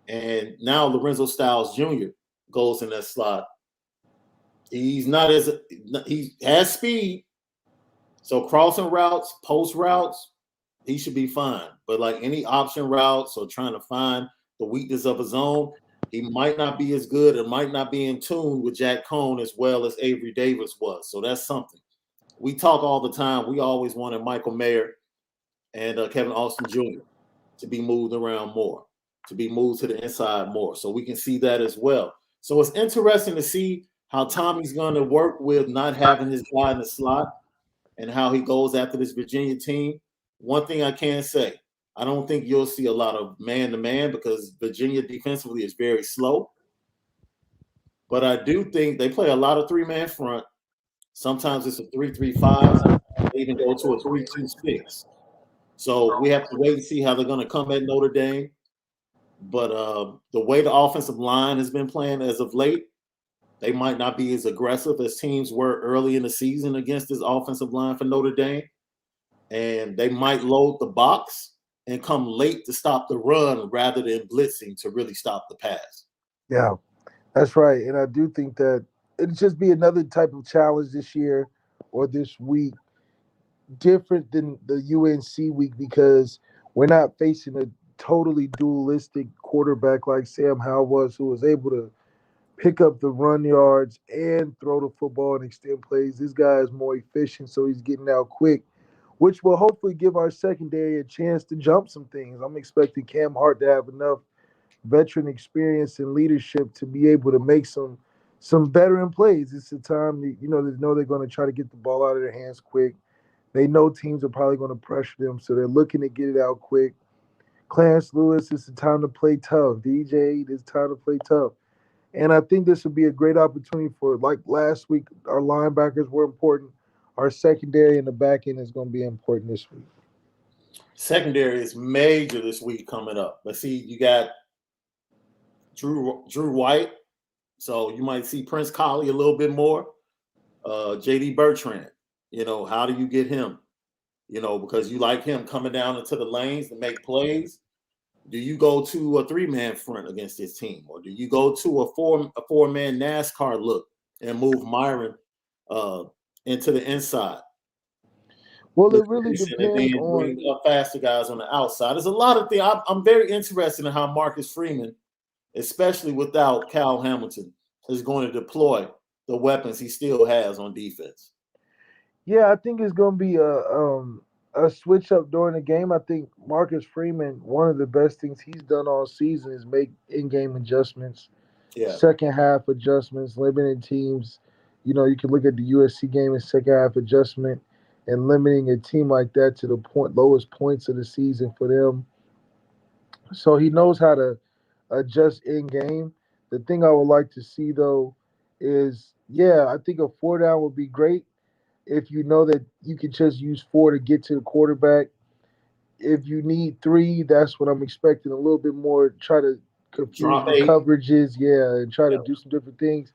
And now Lorenzo Styles Jr. goes in that slot. He has speed. So crossing routes, post routes, he should be fine. But like any option routes or trying to find the weakness of a zone, he might not be as good and might not be in tune with Jack Cohn as well as Avery Davis was. So that's something. We talk all the time. We always wanted Michael Mayer and Kevin Austin Jr. to be moved around more, to be moved to the inside more. So we can see that as well. So it's interesting to see how Tommy's going to work with not having his guy in the slot and how he goes after this Virginia team. One thing I can say, I don't think you'll see a lot of man-to-man because Virginia defensively is very slow. But I do think they play a lot of three-man front. Sometimes it's a 3-3-5. They even go to a 3-2-6. So we have to wait and see how they're going to come at Notre Dame. But the way the offensive line has been playing as of late, they might not be as aggressive as teams were early in the season against this offensive line for Notre Dame. And they might load the box and come late to stop the run rather than blitzing to really stop the pass. Yeah, that's right. And I do think that it'll just be another type of challenge this year or this week, different than the UNC week because we're not facing a totally dualistic quarterback like Sam Howell was, who was able to pick up the run yards and throw the football and extend plays. This guy is more efficient, so he's getting out quick, which will hopefully give our secondary a chance to jump some things. I'm expecting Cam Hart to have enough veteran experience and leadership to be able to make some veteran plays. It's a time that, they know they're going to try to get the ball out of their hands quick. They know teams are probably going to pressure them, so they're looking to get it out quick. Clarence Lewis, it's the time to play tough. DJ, it's time to play tough. And I think this would be a great opportunity for, like last week, our linebackers were important. Our secondary and the back end is going to be important this week. Secondary is major this week coming up. Let's see, you got Drew White. So you might see Prince Colley a little bit more. J.D. Bertrand, how do you get him? Because you like him coming down into the lanes to make plays. Do you go to a three-man front against this team? Or do you go to a four-man NASCAR look and move Myron into the inside? Well, it really depends on bring faster guys on the outside. There's a lot of things. I'm very interested in how Marcus Freeman, especially without Cal Hamilton, is going to deploy the weapons he still has on defense. Yeah, I think it's going to be a switch up during the game. I think Marcus Freeman, one of the best things he's done all season is make in-game adjustments, Yeah. second half adjustments, limiting teams. You know, you can look at the USC game as second half adjustment and limiting a team like that to the lowest points of the season for them. So he knows how to adjust in game. The thing I would like to see though is, yeah, I think a 4-down would be great if you know that you can just use 4 to get to the quarterback. If you need 3, that's what I'm expecting a little bit more. Try to confuse Drop the 8. coverages, yeah, and try to Yeah. do some different things.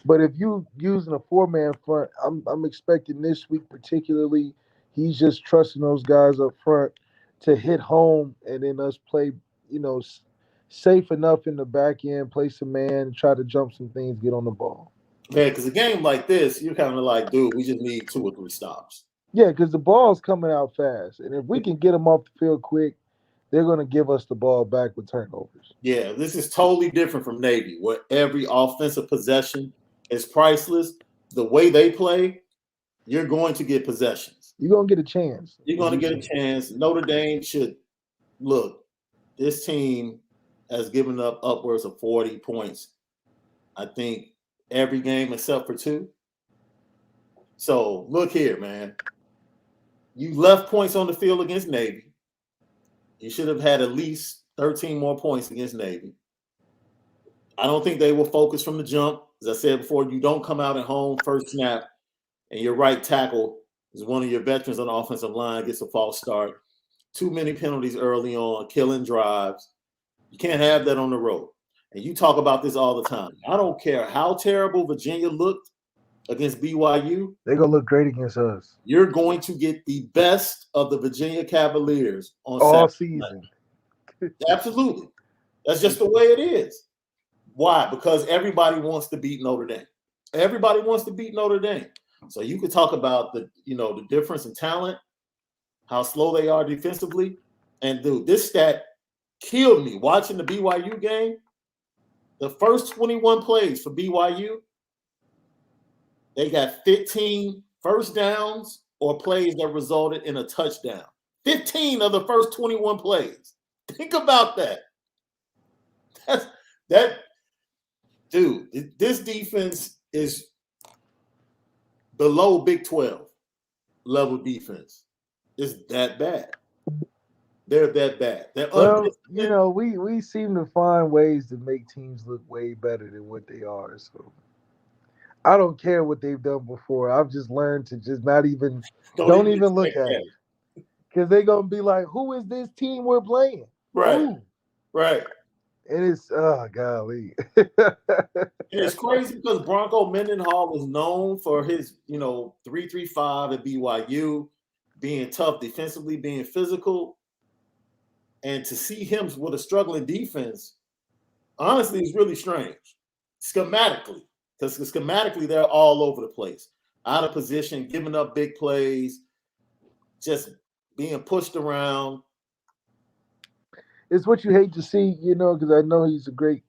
But if you using a 4-man front, I'm expecting this week particularly, he's just trusting those guys up front to hit home, and then us play, safe enough in the back end, play some man, try to jump some things, get on the ball. Man, because a game like this, you're kind of like, dude, we just need 2 or 3 stops. Yeah, because the ball's coming out fast, and if we can get them off the field quick, they're going to give us the ball back with turnovers. Yeah, this is totally different from Navy, where every offensive possession is priceless. The way they play, you're going to get possessions. You're going to get a chance. You're going to get a chance. Notre Dame should look. This team has given up upwards of 40 points, I think, every game except for 2. So look here, man. You left points on the field against Navy. You should have had at least 13 more points against Navy. I don't think they will focus from the jump. As I said before, you don't come out at home first snap, and your right tackle is one of your veterans on the offensive line, gets a false start. Too many penalties early on, killing drives. You can't have that on the road. And you talk about this all the time. I don't care how terrible Virginia looked against BYU. They're going to look great against us. You're going to get the best of the Virginia Cavaliers on all Saturday season. night. Absolutely. That's just the way it is. Why? Because everybody wants to beat Notre Dame. Everybody wants to beat Notre Dame. So you could talk about the difference in talent, how slow they are defensively. And dude, this stat killed me watching the BYU game. The first 21 plays for BYU, they got 15 first downs or plays that resulted in a touchdown. 15 of the first 21 plays. Think about that. Dude, this defense is below Big 12 level defense. It's that bad. They're that bad. We seem to find ways to make teams look way better than what they are. So I don't care what they've done before. I've just learned to just not even don't even look at it. Because they're gonna be like, who is this team we're playing? Right. Who? Right. And it's golly. It's crazy because Bronco Mendenhall is known for his, 3-3-5 at BYU, being tough defensively, being physical. And to see him with a struggling defense, honestly, is really strange. Schematically, because schematically they're all over the place, out of position, giving up big plays, just being pushed around. It's what you hate to see, because I know he's a great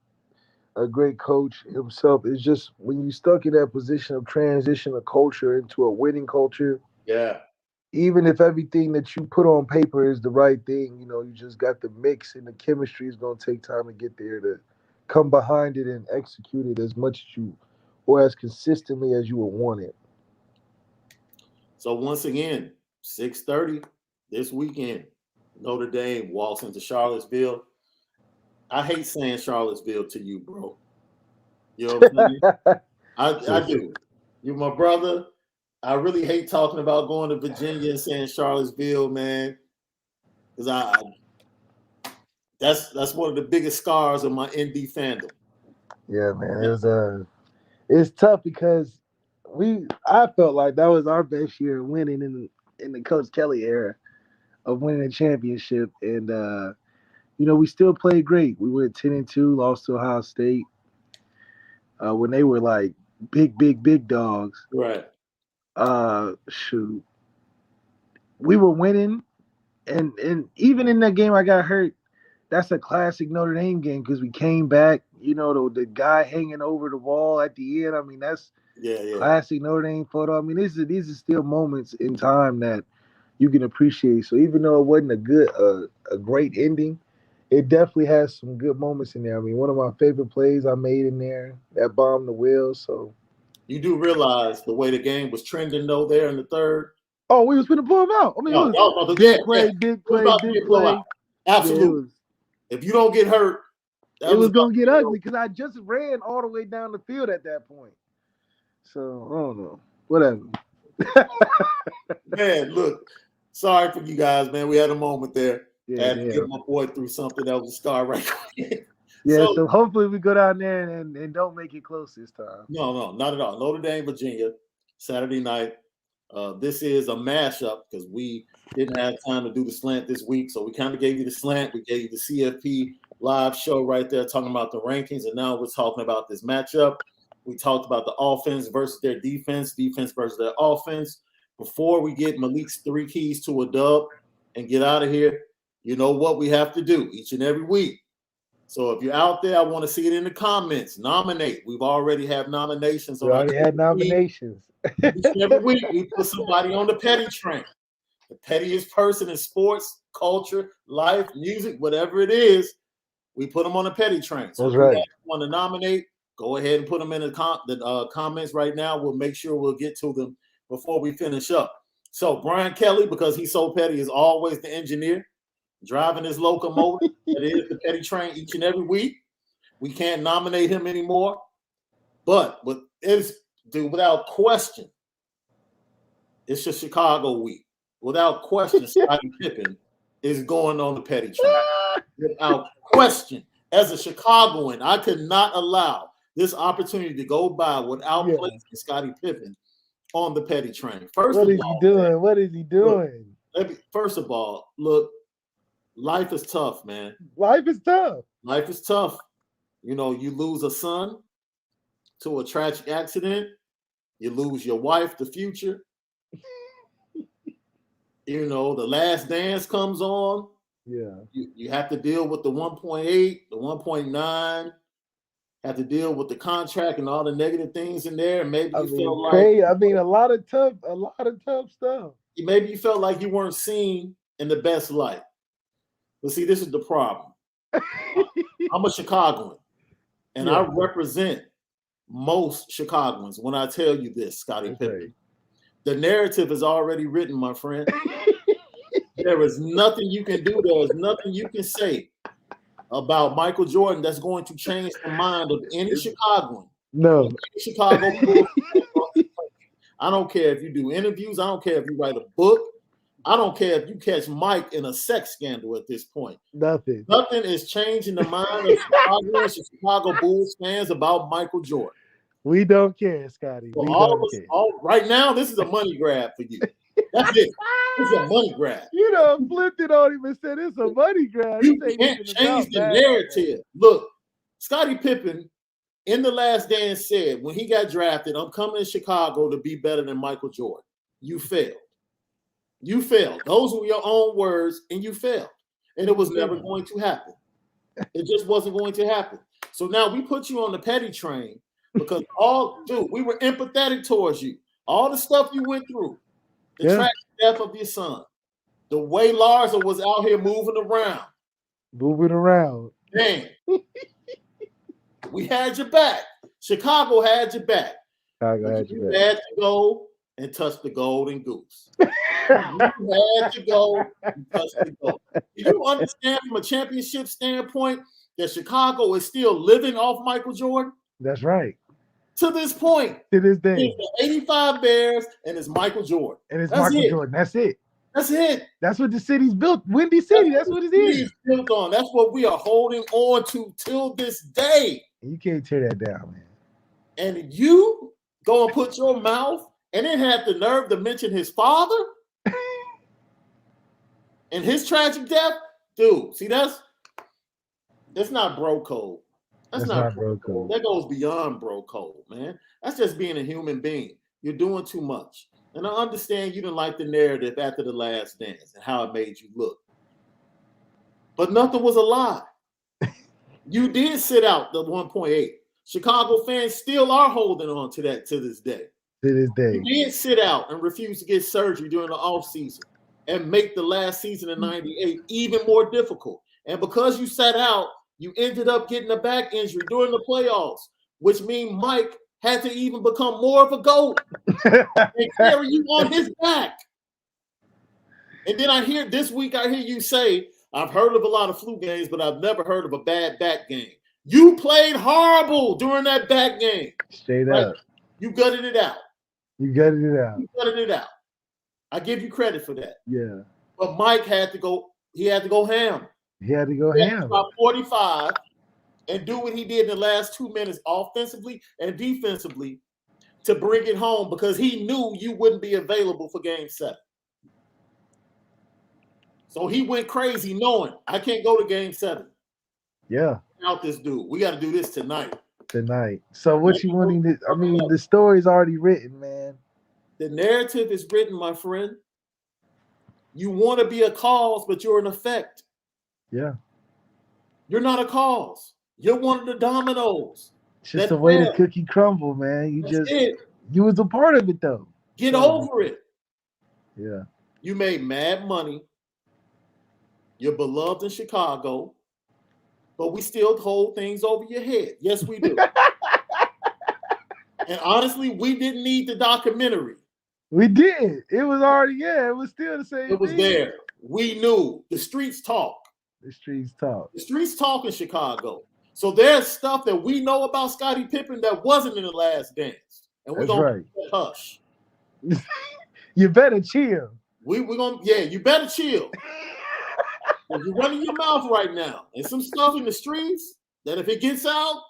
coach himself. It's just when you're stuck in that position of transition a culture into a winning culture. Yeah. Even if everything that you put on paper is the right thing, you just got the mix and the chemistry is going to take time to get there to come behind it and execute it as much as or as consistently as you would want it. So once again, 6:30 this weekend, Notre Dame walks into Charlottesville. I hate saying Charlottesville to you, bro. You know what I'm saying? I do. You're my brother. I really hate talking about going to Virginia and saying Charlottesville, man, because that's one of the biggest scars of my ND fandom. Yeah, man, it's tough because I felt like that was our best year winning in the Coach Kelly era of winning a championship, and we still played great. We went 10-2, lost to Ohio State when they were like big dogs. Right. Shoot. We were winning, and even in that game I got hurt. That's a classic Notre Dame game because we came back, the guy hanging over the wall at the end. I mean, that's classic Notre Dame photo. I mean, these are still moments in time that you can appreciate. So even though it wasn't a great ending, it definitely has some good moments in there. I mean, one of my favorite plays I made in there, that bomb the wheel. So You do realize the way the game was trending though there in the third. oh, we was gonna blow him out. I mean, No, it was y'all about to- big yeah, play, yeah. big It was play, about to big get blown play. out. Absolutely. If you don't get hurt, It was gonna get ugly because I just ran all the way down the field at that point. So I don't know. Whatever. Man, look, sorry for you guys, man. We had a moment there. Yeah, I had to get my boy through something that was a star right quick. Yeah, so hopefully we go down there and don't make it close this time. No, not at all. Notre Dame, Virginia, Saturday night. This is a mashup because we didn't have time to do the slant this week. So we kind of gave you the slant. We gave you the CFP live show right there talking about the rankings. And now we're talking about this matchup. We talked about the offense versus their defense versus their offense. Before we get Malik's 3 keys to a dub and get out of here, you know what we have to do each and every week. So if you're out there, I want to see it in the comments. Nominate. We've already had nominations. We already had nominations. Each and every week, we put somebody on the petty train. The pettiest person in sports, culture, life, music, whatever it is, we put them on the petty train. So that's if right. you want to nominate, go ahead and put them in the comments right now. We'll make sure we'll get to them before we finish up. So Brian Kelly, because he's so petty, is always the engineer driving his locomotive. That is the petty train each and every week. We can't nominate him anymore. But without question, it's a Chicago week. Without question, Scottie Pippen is going on the petty train. Without question. As a Chicagoan, I could not allow this opportunity to go by without placing Scottie Pippen on the petty train. What is he doing? What is he doing? First of all, look, life is tough, man. Life is tough. Life is tough. You know, you lose a son to a tragic accident. You lose your wife, the future. You know, the last dance comes on. Yeah. You have to deal with the 1.8, the 1.9. Have to deal with the contract and all the negative things in there. And maybe you felt like a lot of tough stuff. Maybe you felt like you weren't seen in the best light. But see, this is the problem. I'm a Chicagoan, and I represent most Chicagoans when I tell you this, Scottie Pippen. Right. The narrative is already written, my friend. There is nothing you can do. There is nothing you can say about Michael Jordan that's going to change the mind of any Chicagoan. No. Any Chicago. I don't care if you do interviews. I don't care if you write a book. I don't care if you catch Mike in a sex scandal at this point. Nothing. Nothing is changing the mind of Chicagoans and Chicago Bulls fans about Michael Jordan. We don't care, Scotty. Right now, this is a money grab for you. That's it. It's a money grab. You done flipped it on him and said it's a money grab. You can't change the narrative. Look, Scottie Pippen in The Last Dance said when he got drafted, I'm coming to Chicago to be better than Michael Jordan. You failed. You failed. Those were your own words, and you failed. And it was never going to happen. It just wasn't going to happen. So now we put you on the petty train because we were empathetic towards you. All the stuff you went through, the tragic death of your son, the way Larsa was out here moving around. Man, we had your back. Chicago had your back. You had to go and touch the golden goose. You had to go and touch the gold. Do you understand from a championship standpoint that Chicago is still living off Michael Jordan? That's right. To this point. To this day. It's the 85 Bears and it's Michael Jordan. And it's Michael Jordan. That's it. That's it. That's what the city's built. Windy City. That's what it is. It's built on. That's what we are holding on to till this day. You can't tear that down, man. And you go and put your mouth and then have the nerve to mention his father and his tragic death. Dude, see, that's not bro code. That's not bro code. That goes beyond bro code, man. That's just being a human being. You're doing too much. And I understand you didn't like the narrative after The Last Dance and how it made you look. But nothing was a lie. You did sit out the 1.8. Chicago fans still are holding on to that to this day. To this day. You did sit out and refuse to get surgery during the offseason and make the last season in 98 even more difficult. And because you sat out, you ended up getting a back injury during the playoffs, which means Mike had to even become more of a GOAT and carry you on his back. And then I hear you say, I've heard of a lot of flu games, but I've never heard of a bad back game. You played horrible during that back game. Straight up. You gutted it out. You gutted it out. You gutted it out. I give you credit for that. Yeah. But Mike had to go. He had to go ham. He had to go ham. About 45 and do what he did in the last 2 minutes offensively and defensively to bring it home because he knew you wouldn't be available for game 7. So he went crazy knowing I can't go to game 7. Yeah. Out this dude. We got to do this tonight. So what you wanting to, I mean, the story's already written, man. The narrative is written, my friend. You want to be a cause, but you're an effect. Yeah. You're not a cause. You're one of the dominoes. It's just the way the cookie crumble, man. You was a part of it though. Get over it. Yeah. You made mad money. You're beloved in Chicago, but we still hold things over your head. Yes, we do. And honestly, we didn't need the documentary. We did. It was already, it was still the same It was there. We knew. The streets talk. The streets talk. The streets talk in Chicago. So there's stuff that we know about Scottie Pippen that wasn't in The Last Dance. And we're going to hush. You better chill. We're going to, you better chill. You're running your mouth right now. And some stuff in the streets that if it gets out,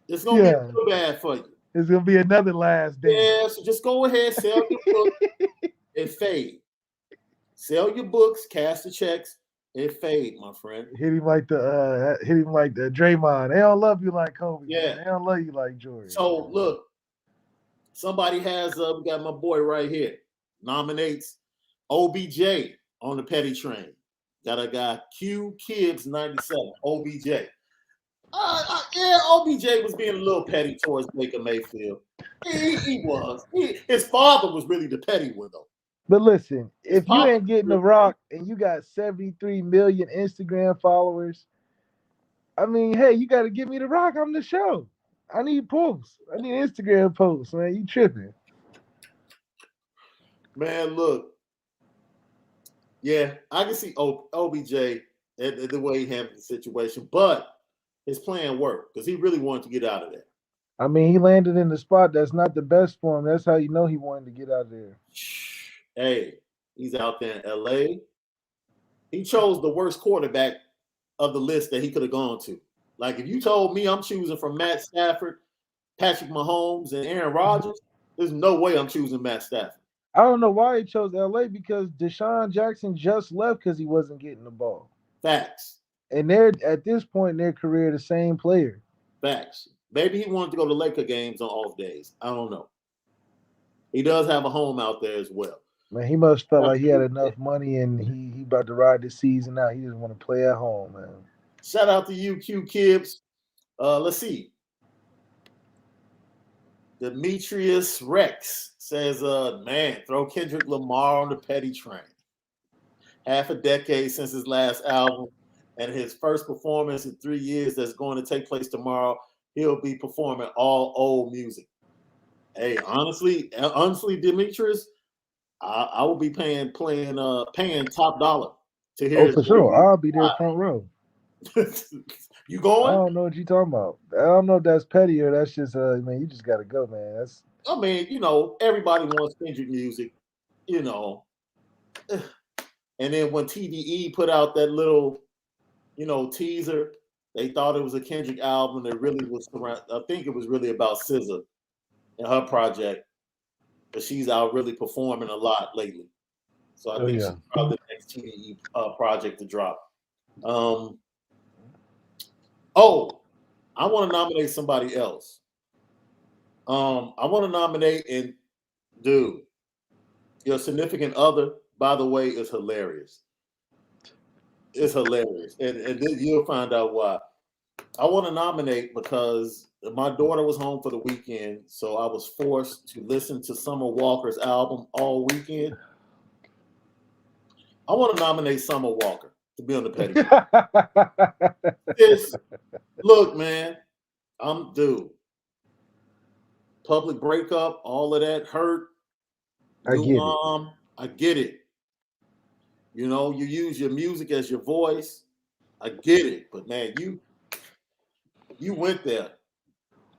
it's going to get real bad for you. It's going to be another Last Dance. Yeah, so just go ahead, sell your book, and fade. Sell your books, cash the checks, and fade, my friend. Hit him like the Draymond. They don't love you like Kobe. Yeah. Man. They don't love you like Jordan. So look, somebody has we got my boy right here. Nominates OBJ on the petty train. Got a guy Q Kibbs 97, OBJ. OBJ was being a little petty towards Baker Mayfield. He was. His father was really the petty one, though. But listen, if you ain't getting the rock and you got 73 million Instagram followers, I mean, hey, you got to give me the rock on the show. I need posts. I need Instagram posts, man. You tripping. Man, look. Yeah, I can see OBJ and the way he handled the situation, but his plan worked because he really wanted to get out of there. I mean, he landed in the spot that's not the best for him. That's how you know he wanted to get out of there. Hey, he's out there in L.A. He chose the worst quarterback of the list that he could have gone to. Like, if you told me I'm choosing from Matt Stafford, Patrick Mahomes, and Aaron Rodgers, there's no way I'm choosing Matt Stafford. I don't know why he chose L.A. because Deshaun Jackson just left because he wasn't getting the ball. Facts. And they're, at this point in their career, the same player. Facts. Maybe he wanted to go to Laker games on off days. I don't know. He does have a home out there as well. Man, he must felt like he had enough money and he about to ride the season out. He just want to play at home, man. Shout out to you, Q Kibbs. Let's see. Demetrius Rex says, man, throw Kendrick Lamar on the petty train. Half a decade since his last album and his first performance in 3 years that's going to take place tomorrow. He'll be performing all old music. Hey, honestly, Demetrius, I will be paying top dollar to hear. Oh, for sure. I'll be there front row. You going? I don't know what you're talking about. I don't know if that's petty or that's just man, you just gotta go, man. That's I mean, everybody wants Kendrick music, And then when TDE put out that little, teaser, they thought it was a Kendrick album. It really was I think it was really about SZA and her project. But she's out really performing a lot lately. So I think she's probably the next TDE project to drop. I want to nominate somebody else. I want to nominate, and dude, your significant other, by the way, is hilarious. It's hilarious. And then you'll find out why. I want to nominate because my daughter was home for the weekend, so I was forced to listen to Summer Walker's album all weekend. I want to nominate Summer Walker to be on the petty. Look, man, I'm dude. Public breakup, all of that hurt. I New get mom, I get it. You know, you use your music as your voice. I get it, but man, you went there.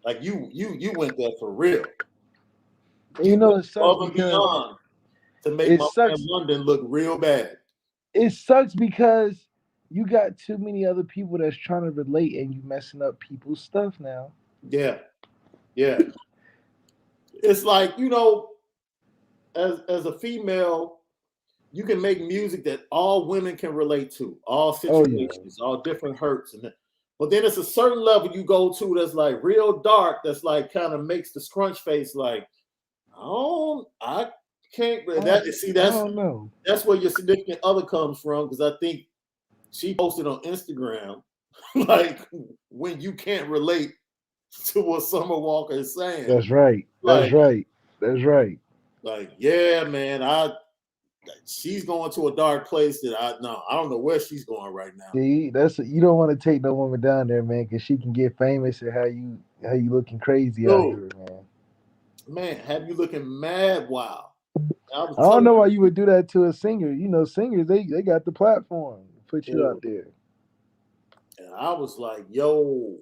Like you went there for real. You know, went it sucks above and because beyond to make it my sucks. man London look real bad. It sucks because you got too many other people that's trying to relate and you messing up people's stuff now. Yeah. It's like, you know, as a female, you can make music that all women can relate to, all situations, all different hurts, but then it's a certain level you go to that's like real dark, that's like kind of makes the scrunch face like, I can't. I don't know. That's where your significant other comes from, because I think she posted on Instagram like when you can't relate to what Summer Walker is saying. That's right. That's right. Like, yeah, man, she's going to a dark place that I don't know where she's going right now. See, you don't want to take no woman down there, man, because she can get famous and how you looking crazy out here, man. Man, have you looking mad wild? I don't know why you would do that to a singer. You know, singers, they got the platform to put you out there. And I was like, yo,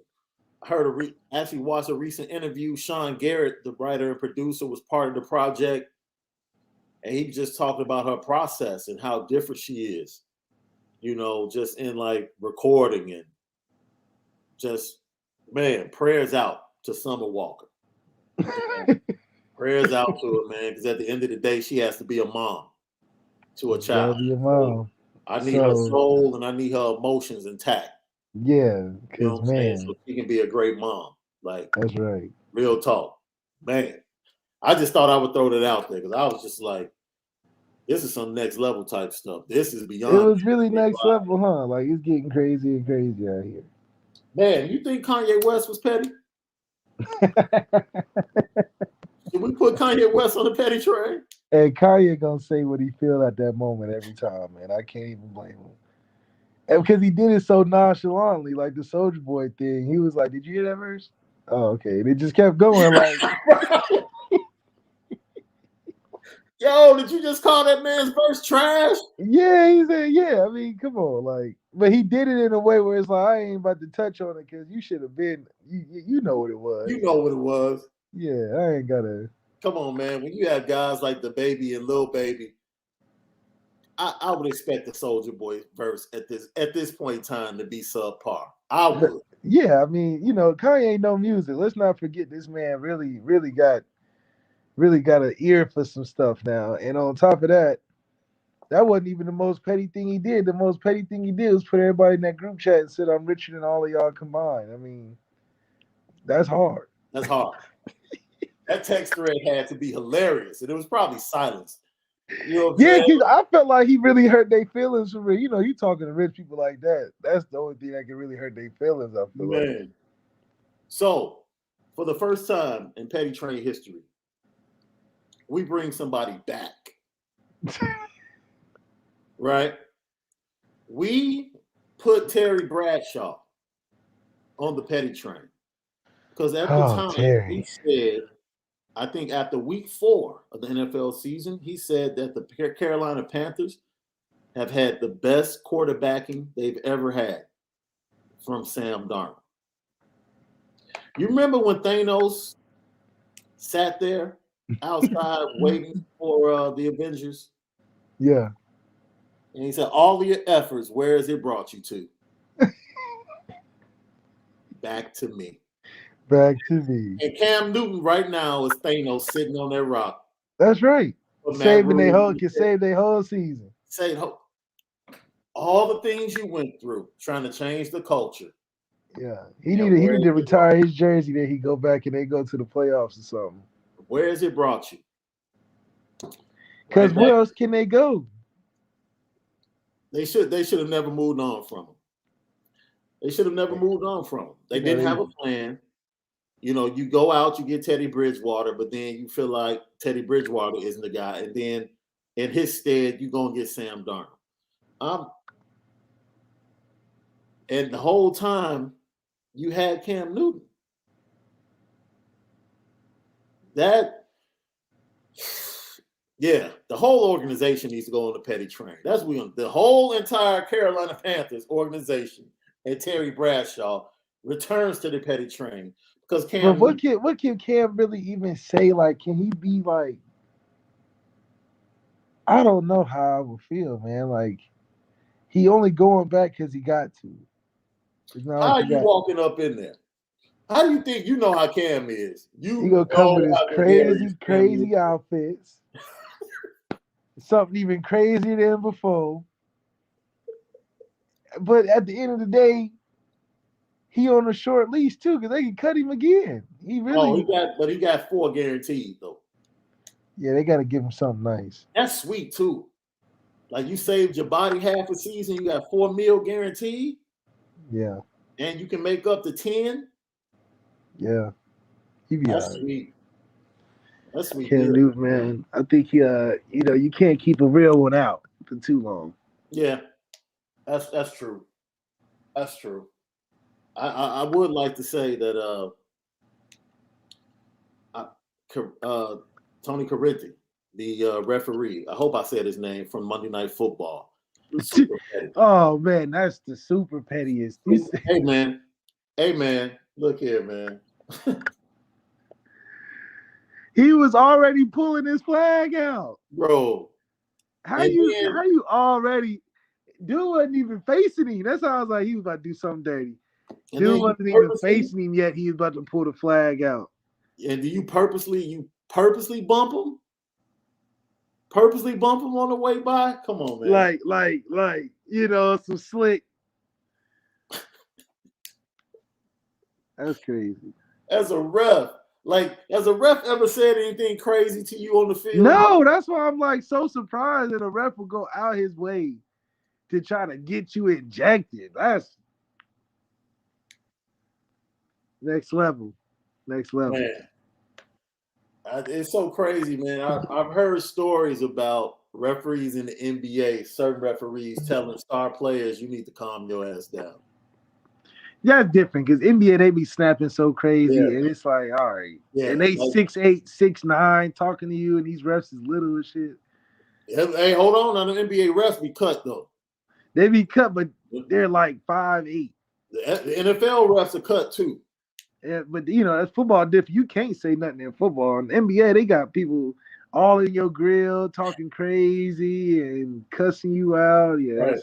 I heard actually watched a recent interview. Shaun Garrett, the writer and producer, was part of the project. And he just talked about her process and how different she is, you know, just in like recording and just, man, prayers out to Summer Walker. Prayers out to her, man, because at the end of the day, she has to be a mom to a child. Be a mom. I need her soul and I need her emotions intact. Yeah, because man, so she can be a great mom. Like, that's right. Real talk, man. I just thought I would throw that out there because I was just like, this is some next level type stuff. This is beyond. It was really next level, huh? Like, it's getting crazy and crazy out here. Man, you think Kanye West was petty? Did we put Kanye West on the petty train? Hey, Kanye gonna say what he feel at that moment every time, man. I can't even blame him. And because he did it so nonchalantly, like the Soulja Boy thing. He was like, "Did you hear that verse?" Oh, okay. And it just kept going. Like, yo, did you just call that man's verse trash? Yeah, he said, yeah. I mean, come on, like, but he did it in a way where it's like, I ain't about to touch on it because you should have been. You know what it was. You know what it was. Yeah, I ain't gotta. Come on, man. When you have guys like the Baby and Lil Baby, I would expect the Soulja Boy verse at this point in time to be subpar. I would. Yeah, I mean, you know, Kanye ain't no music. Let's not forget this man really got an ear for some stuff now. And on top of that, that wasn't even the most petty thing he did. The most petty thing he did was put everybody in that group chat and said, "I'm richer than all of y'all combined." I mean, that's hard. That's hard. That text thread had to be hilarious, and it was probably silenced. You know what I'm because I felt like he really hurt their feelings for real. You know, you talking to rich people like that. That's the only thing that can really hurt their feelings, I feel like. So, for the first time in Petty Train history, we bring somebody back. Right? We put Terry Bradshaw on the Petty Train. Because at the time, he said, I think after week 4 of the NFL season, he said that the Carolina Panthers have had the best quarterbacking they've ever had from Sam Darnold. You remember when Thanos sat there outside waiting for the Avengers? Yeah. And he said, all your efforts, where has it brought you to? Back to me. Back to me. And Cam Newton right now is Thanos sitting on that rock. That's right. Saving their whole season. All the things you went through trying to change the culture. Yeah. He needed to retire his jersey, then he go back and they go to the playoffs or something. Where has it brought you? Because where else can they go? They should have never moved on from him. They should have never moved on from him. They didn't have a plan. You know, you go out, you get Teddy Bridgewater, but then you feel like Teddy Bridgewater isn't the guy. And then in his stead, you're going to get Sam Darnold. And the whole time you had Cam Newton. The whole organization needs to go on the petty train. That's what the whole entire Carolina Panthers organization and Terry Bradshaw returns to the petty train because Cam. But what can Cam really even say? Like, can he be like? I don't know how I would feel, man. Like, he only going back because he got to. How are you walking up in there? How do you think you know how Cam is? He gonna come with his crazy outfits. Something even crazier than before. But at the end of the day, he on a short leash too, because they can cut him again. He got 4 guaranteed though. Yeah, they gotta give him something nice. That's sweet too. Like you saved your body half a season, you got $4 million guaranteed. Yeah. And you can make up to 10. Yeah. That's sweet. That's sweet. Cam Newton, man. I think you can't keep a real one out for too long. Yeah. That's true. That's true. I would like to say that Tony Carritti, the referee, I hope I said his name, from Monday Night Football. Oh man, that's the super pettiest. Hey man, look here, man. He was already pulling his flag out, bro. How you already? Dude wasn't even facing him. That's how I was like, he was about to do something dirty. Dude wasn't even facing him yet. He was about to pull the flag out. And do you purposely bump him? Purposely bump him on the way by? Come on, man. Like, some slick. That's crazy. As a ref ever said anything crazy to you on the field? No, that's why I'm like so surprised that a ref will go out his way to try to get you ejected. That's next level. Man. It's so crazy, man. I've heard stories about referees in the NBA, certain referees telling star players, you need to calm your ass down. That's different because NBA, they be snapping so crazy, and it's like, all right. Yeah, and they 6'8", 6'9", talking to you, and these refs is little as shit. Hey, hold on. The NBA refs be cut, though. They be cut, but they're like 5'8". The NFL refs are cut, too. Yeah, but, that's football different. You can't say nothing in football. In the NBA, they got people all in your grill talking crazy and cussing you out. Yeah,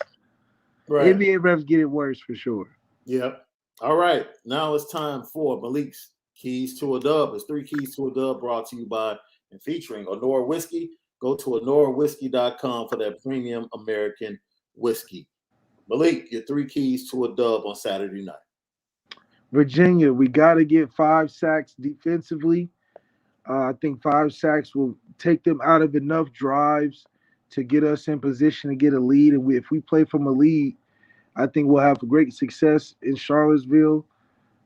right. NBA refs get it worse for sure. Yep. All right. Now it's time for Malik's Keys to a Dub. It's 3 Keys to a Dub brought to you by and featuring Onora Whiskey. Go to OnoraWhiskey.com for that premium American whiskey. Malik, your 3 Keys to a Dub on Saturday night. Virginia, we got to get 5 sacks defensively. I think 5 sacks will take them out of enough drives to get us in position to get a lead. And if we play from a lead, I think we'll have great success in Charlottesville.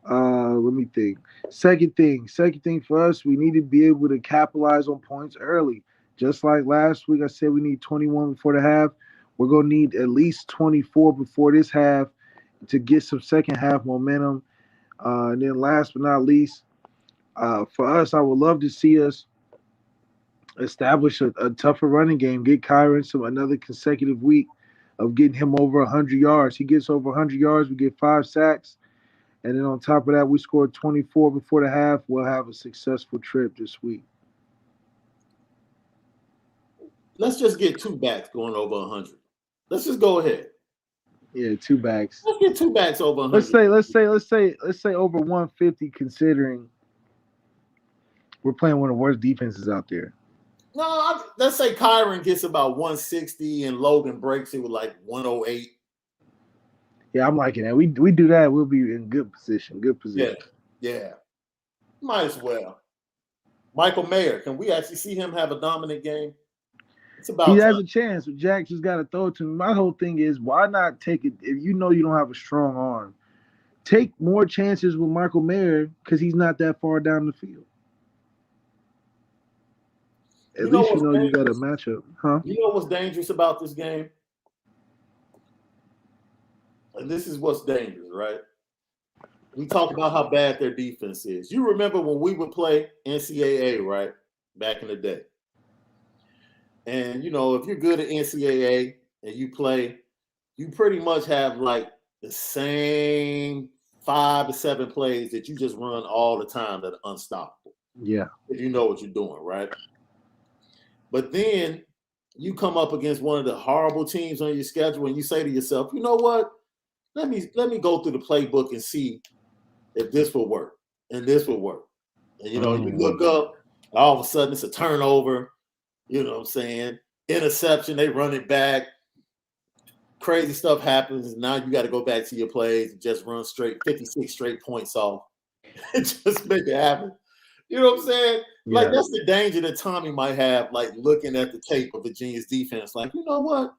Let me think. Second thing for us, we need to be able to capitalize on points early. Just like last week, I said we need 21 before the half. We're going to need at least 24 before this half to get some second half momentum. And then last but not least, for us, I would love to see us establish a tougher running game, get Kyron another consecutive week of getting him over 100 yards. He gets over 100 yards, we get 5 sacks. And then on top of that, we scored 24 before the half. We'll have a successful trip this week. Let's just get 2 backs going over 100. Let's just go ahead. Yeah, 2 backs. Let's get 2 backs over 100. Let's say over 150, considering we're playing one of the worst defenses out there. No, let's say Kyron gets about 160 and Logan breaks it with like 108. Yeah, I'm liking that. We do that, we'll be in good position. Yeah. Might as well. Michael Mayer, can we actually see him have a dominant game? He has a chance, but Jack just got to throw it to him. My whole thing is, why not take it? If you know you don't have a strong arm, take more chances with Michael Mayer because he's not that far down the field. At least you know you got a matchup, huh? You know what's dangerous about this game? and this is what's dangerous, right? We talk about how bad their defense is. You remember when we would play NCAA, right? Back in the day. And, you know, if you're good at NCAA and you play, you pretty much have like the same 5 to 7 plays that you just run all the time that are unstoppable. Yeah. If you know what you're doing, right? But then you come up against one of the horrible teams on your schedule and you say to yourself, you know what? Let me go through the playbook and see if this will work and this will work. And, you know, you look up, all of a sudden it's a turnover, you know what I'm saying? Interception, they run it back. Crazy stuff happens. Now you got to go back to your plays and just run straight 56 straight points off and just make it happen. You know what I'm saying? Yeah. Like, that's the danger that Tommy might have, like, looking at the tape of Virginia's defense. Like, you know what?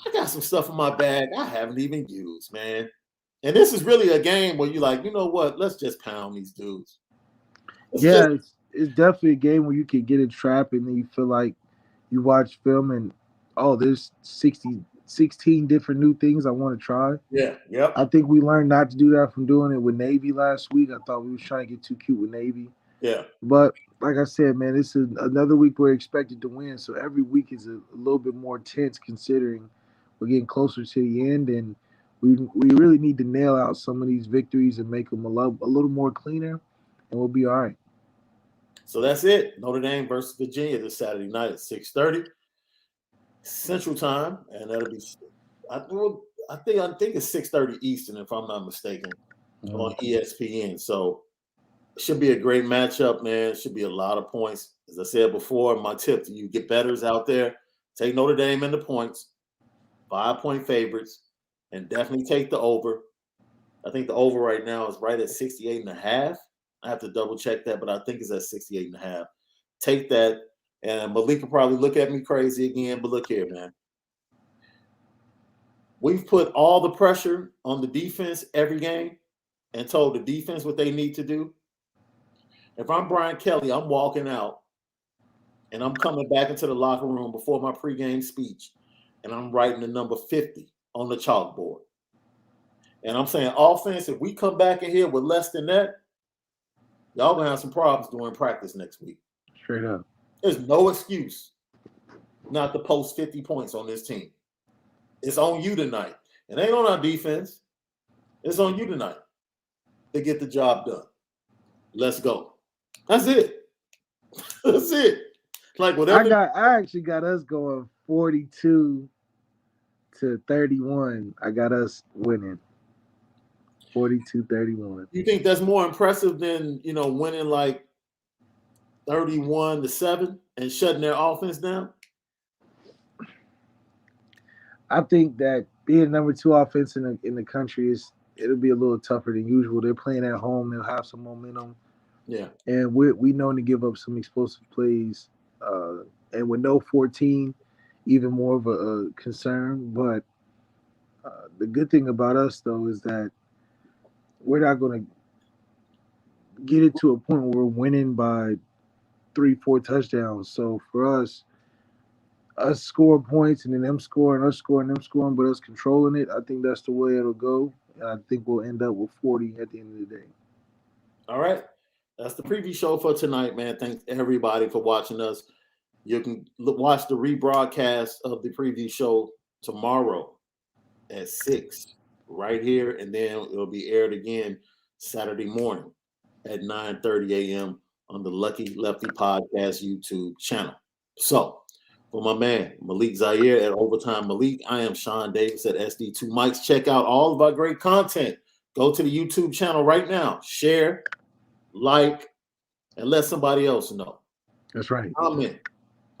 I got some stuff in my bag I haven't even used, man. And this is really a game where you're like, you know what? Let's just pound these dudes. It's definitely a game where you can get a trap and then you feel like you watch film and, oh, there's 16 different new things I want to try. Yeah, yep. I think we learned not to do that from doing it with Navy last week. I thought we was trying to get too cute with Navy. Yeah. But like I said, man, this is another week we're expected to win. So every week is a little bit more tense considering we're getting closer to the end, and we really need to nail out some of these victories and make them a little more cleaner, and we'll be all right. So that's it. Notre Dame versus Virginia this Saturday night at 6:30 Central Time, and that'll be I think it's 6:30 Eastern if I'm not mistaken on ESPN. So it should be a great matchup, man. It should be a lot of points. As I said before, my tip to you get bettors out there, take Notre Dame in the points, 5-point favorites, and definitely take the over. I think the over right now is right at 68.5. I have to double check that, but I think it's at 68.5. Take that, and Malik will probably look at me crazy again, but look here, man. We've put all the pressure on the defense every game and told the defense what they need to do. If I'm Brian Kelly, I'm walking out and I'm coming back into the locker room before my pregame speech, and I'm writing the number 50 on the chalkboard. And I'm saying, offense, if we come back in here with less than that, y'all gonna have some problems during practice next week. Straight up. There's no excuse not to post 50 points on this team. It's on you tonight. It ain't on our defense. It's on you tonight to get the job done. Let's go. That's it. That's it. Like whatever. I actually got us going 42-31. I got us winning. 42-31. You think that's more impressive than, you know, winning like 31-7 and shutting their offense down? I think that being number 2 offense in the country it'll be a little tougher than usual. They're playing at home. They'll have some momentum. Yeah. And we known to give up some explosive plays. And with no 14, even more of a concern. But the good thing about us, though, is that we're not going to get it to a point where we're winning by 3-4 touchdowns. So for us scoring points and then them scoring, us scoring, them scoring, but us controlling it, I think that's the way it'll go. And I think we'll end up with 40 at the end of the day. All right. That's the preview show for tonight, man. Thanks everybody for watching us. You can watch the rebroadcast of the preview show tomorrow at 6 right here, and then it'll be aired again Saturday morning at 9:30 a.m. on the Lucky Lefty Podcast YouTube channel. So, for my man, Malik Zaire at Overtime Malik, I am Shaun Davis at SD2 Mics. Check out all of our great content. Go to the YouTube channel right now. Share, like, and let somebody else know. That's right. Comment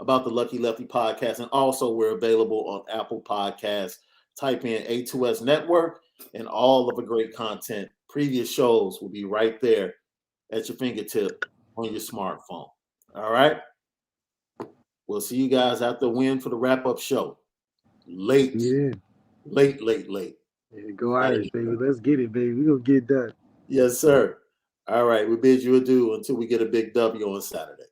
about the Lucky Lefty Podcast. And also, we're available on Apple Podcasts. Type in A2S Network, and all of the great content. Previous shows will be right there at your fingertip on your smartphone. All right? We'll see you guys after the win for the wrap-up show. Late. Yeah. Late. Yeah, go Irish, baby. Let's get it, baby. We're going to get it done. Yes, sir. All right. We bid you adieu until we get a big W on Saturday.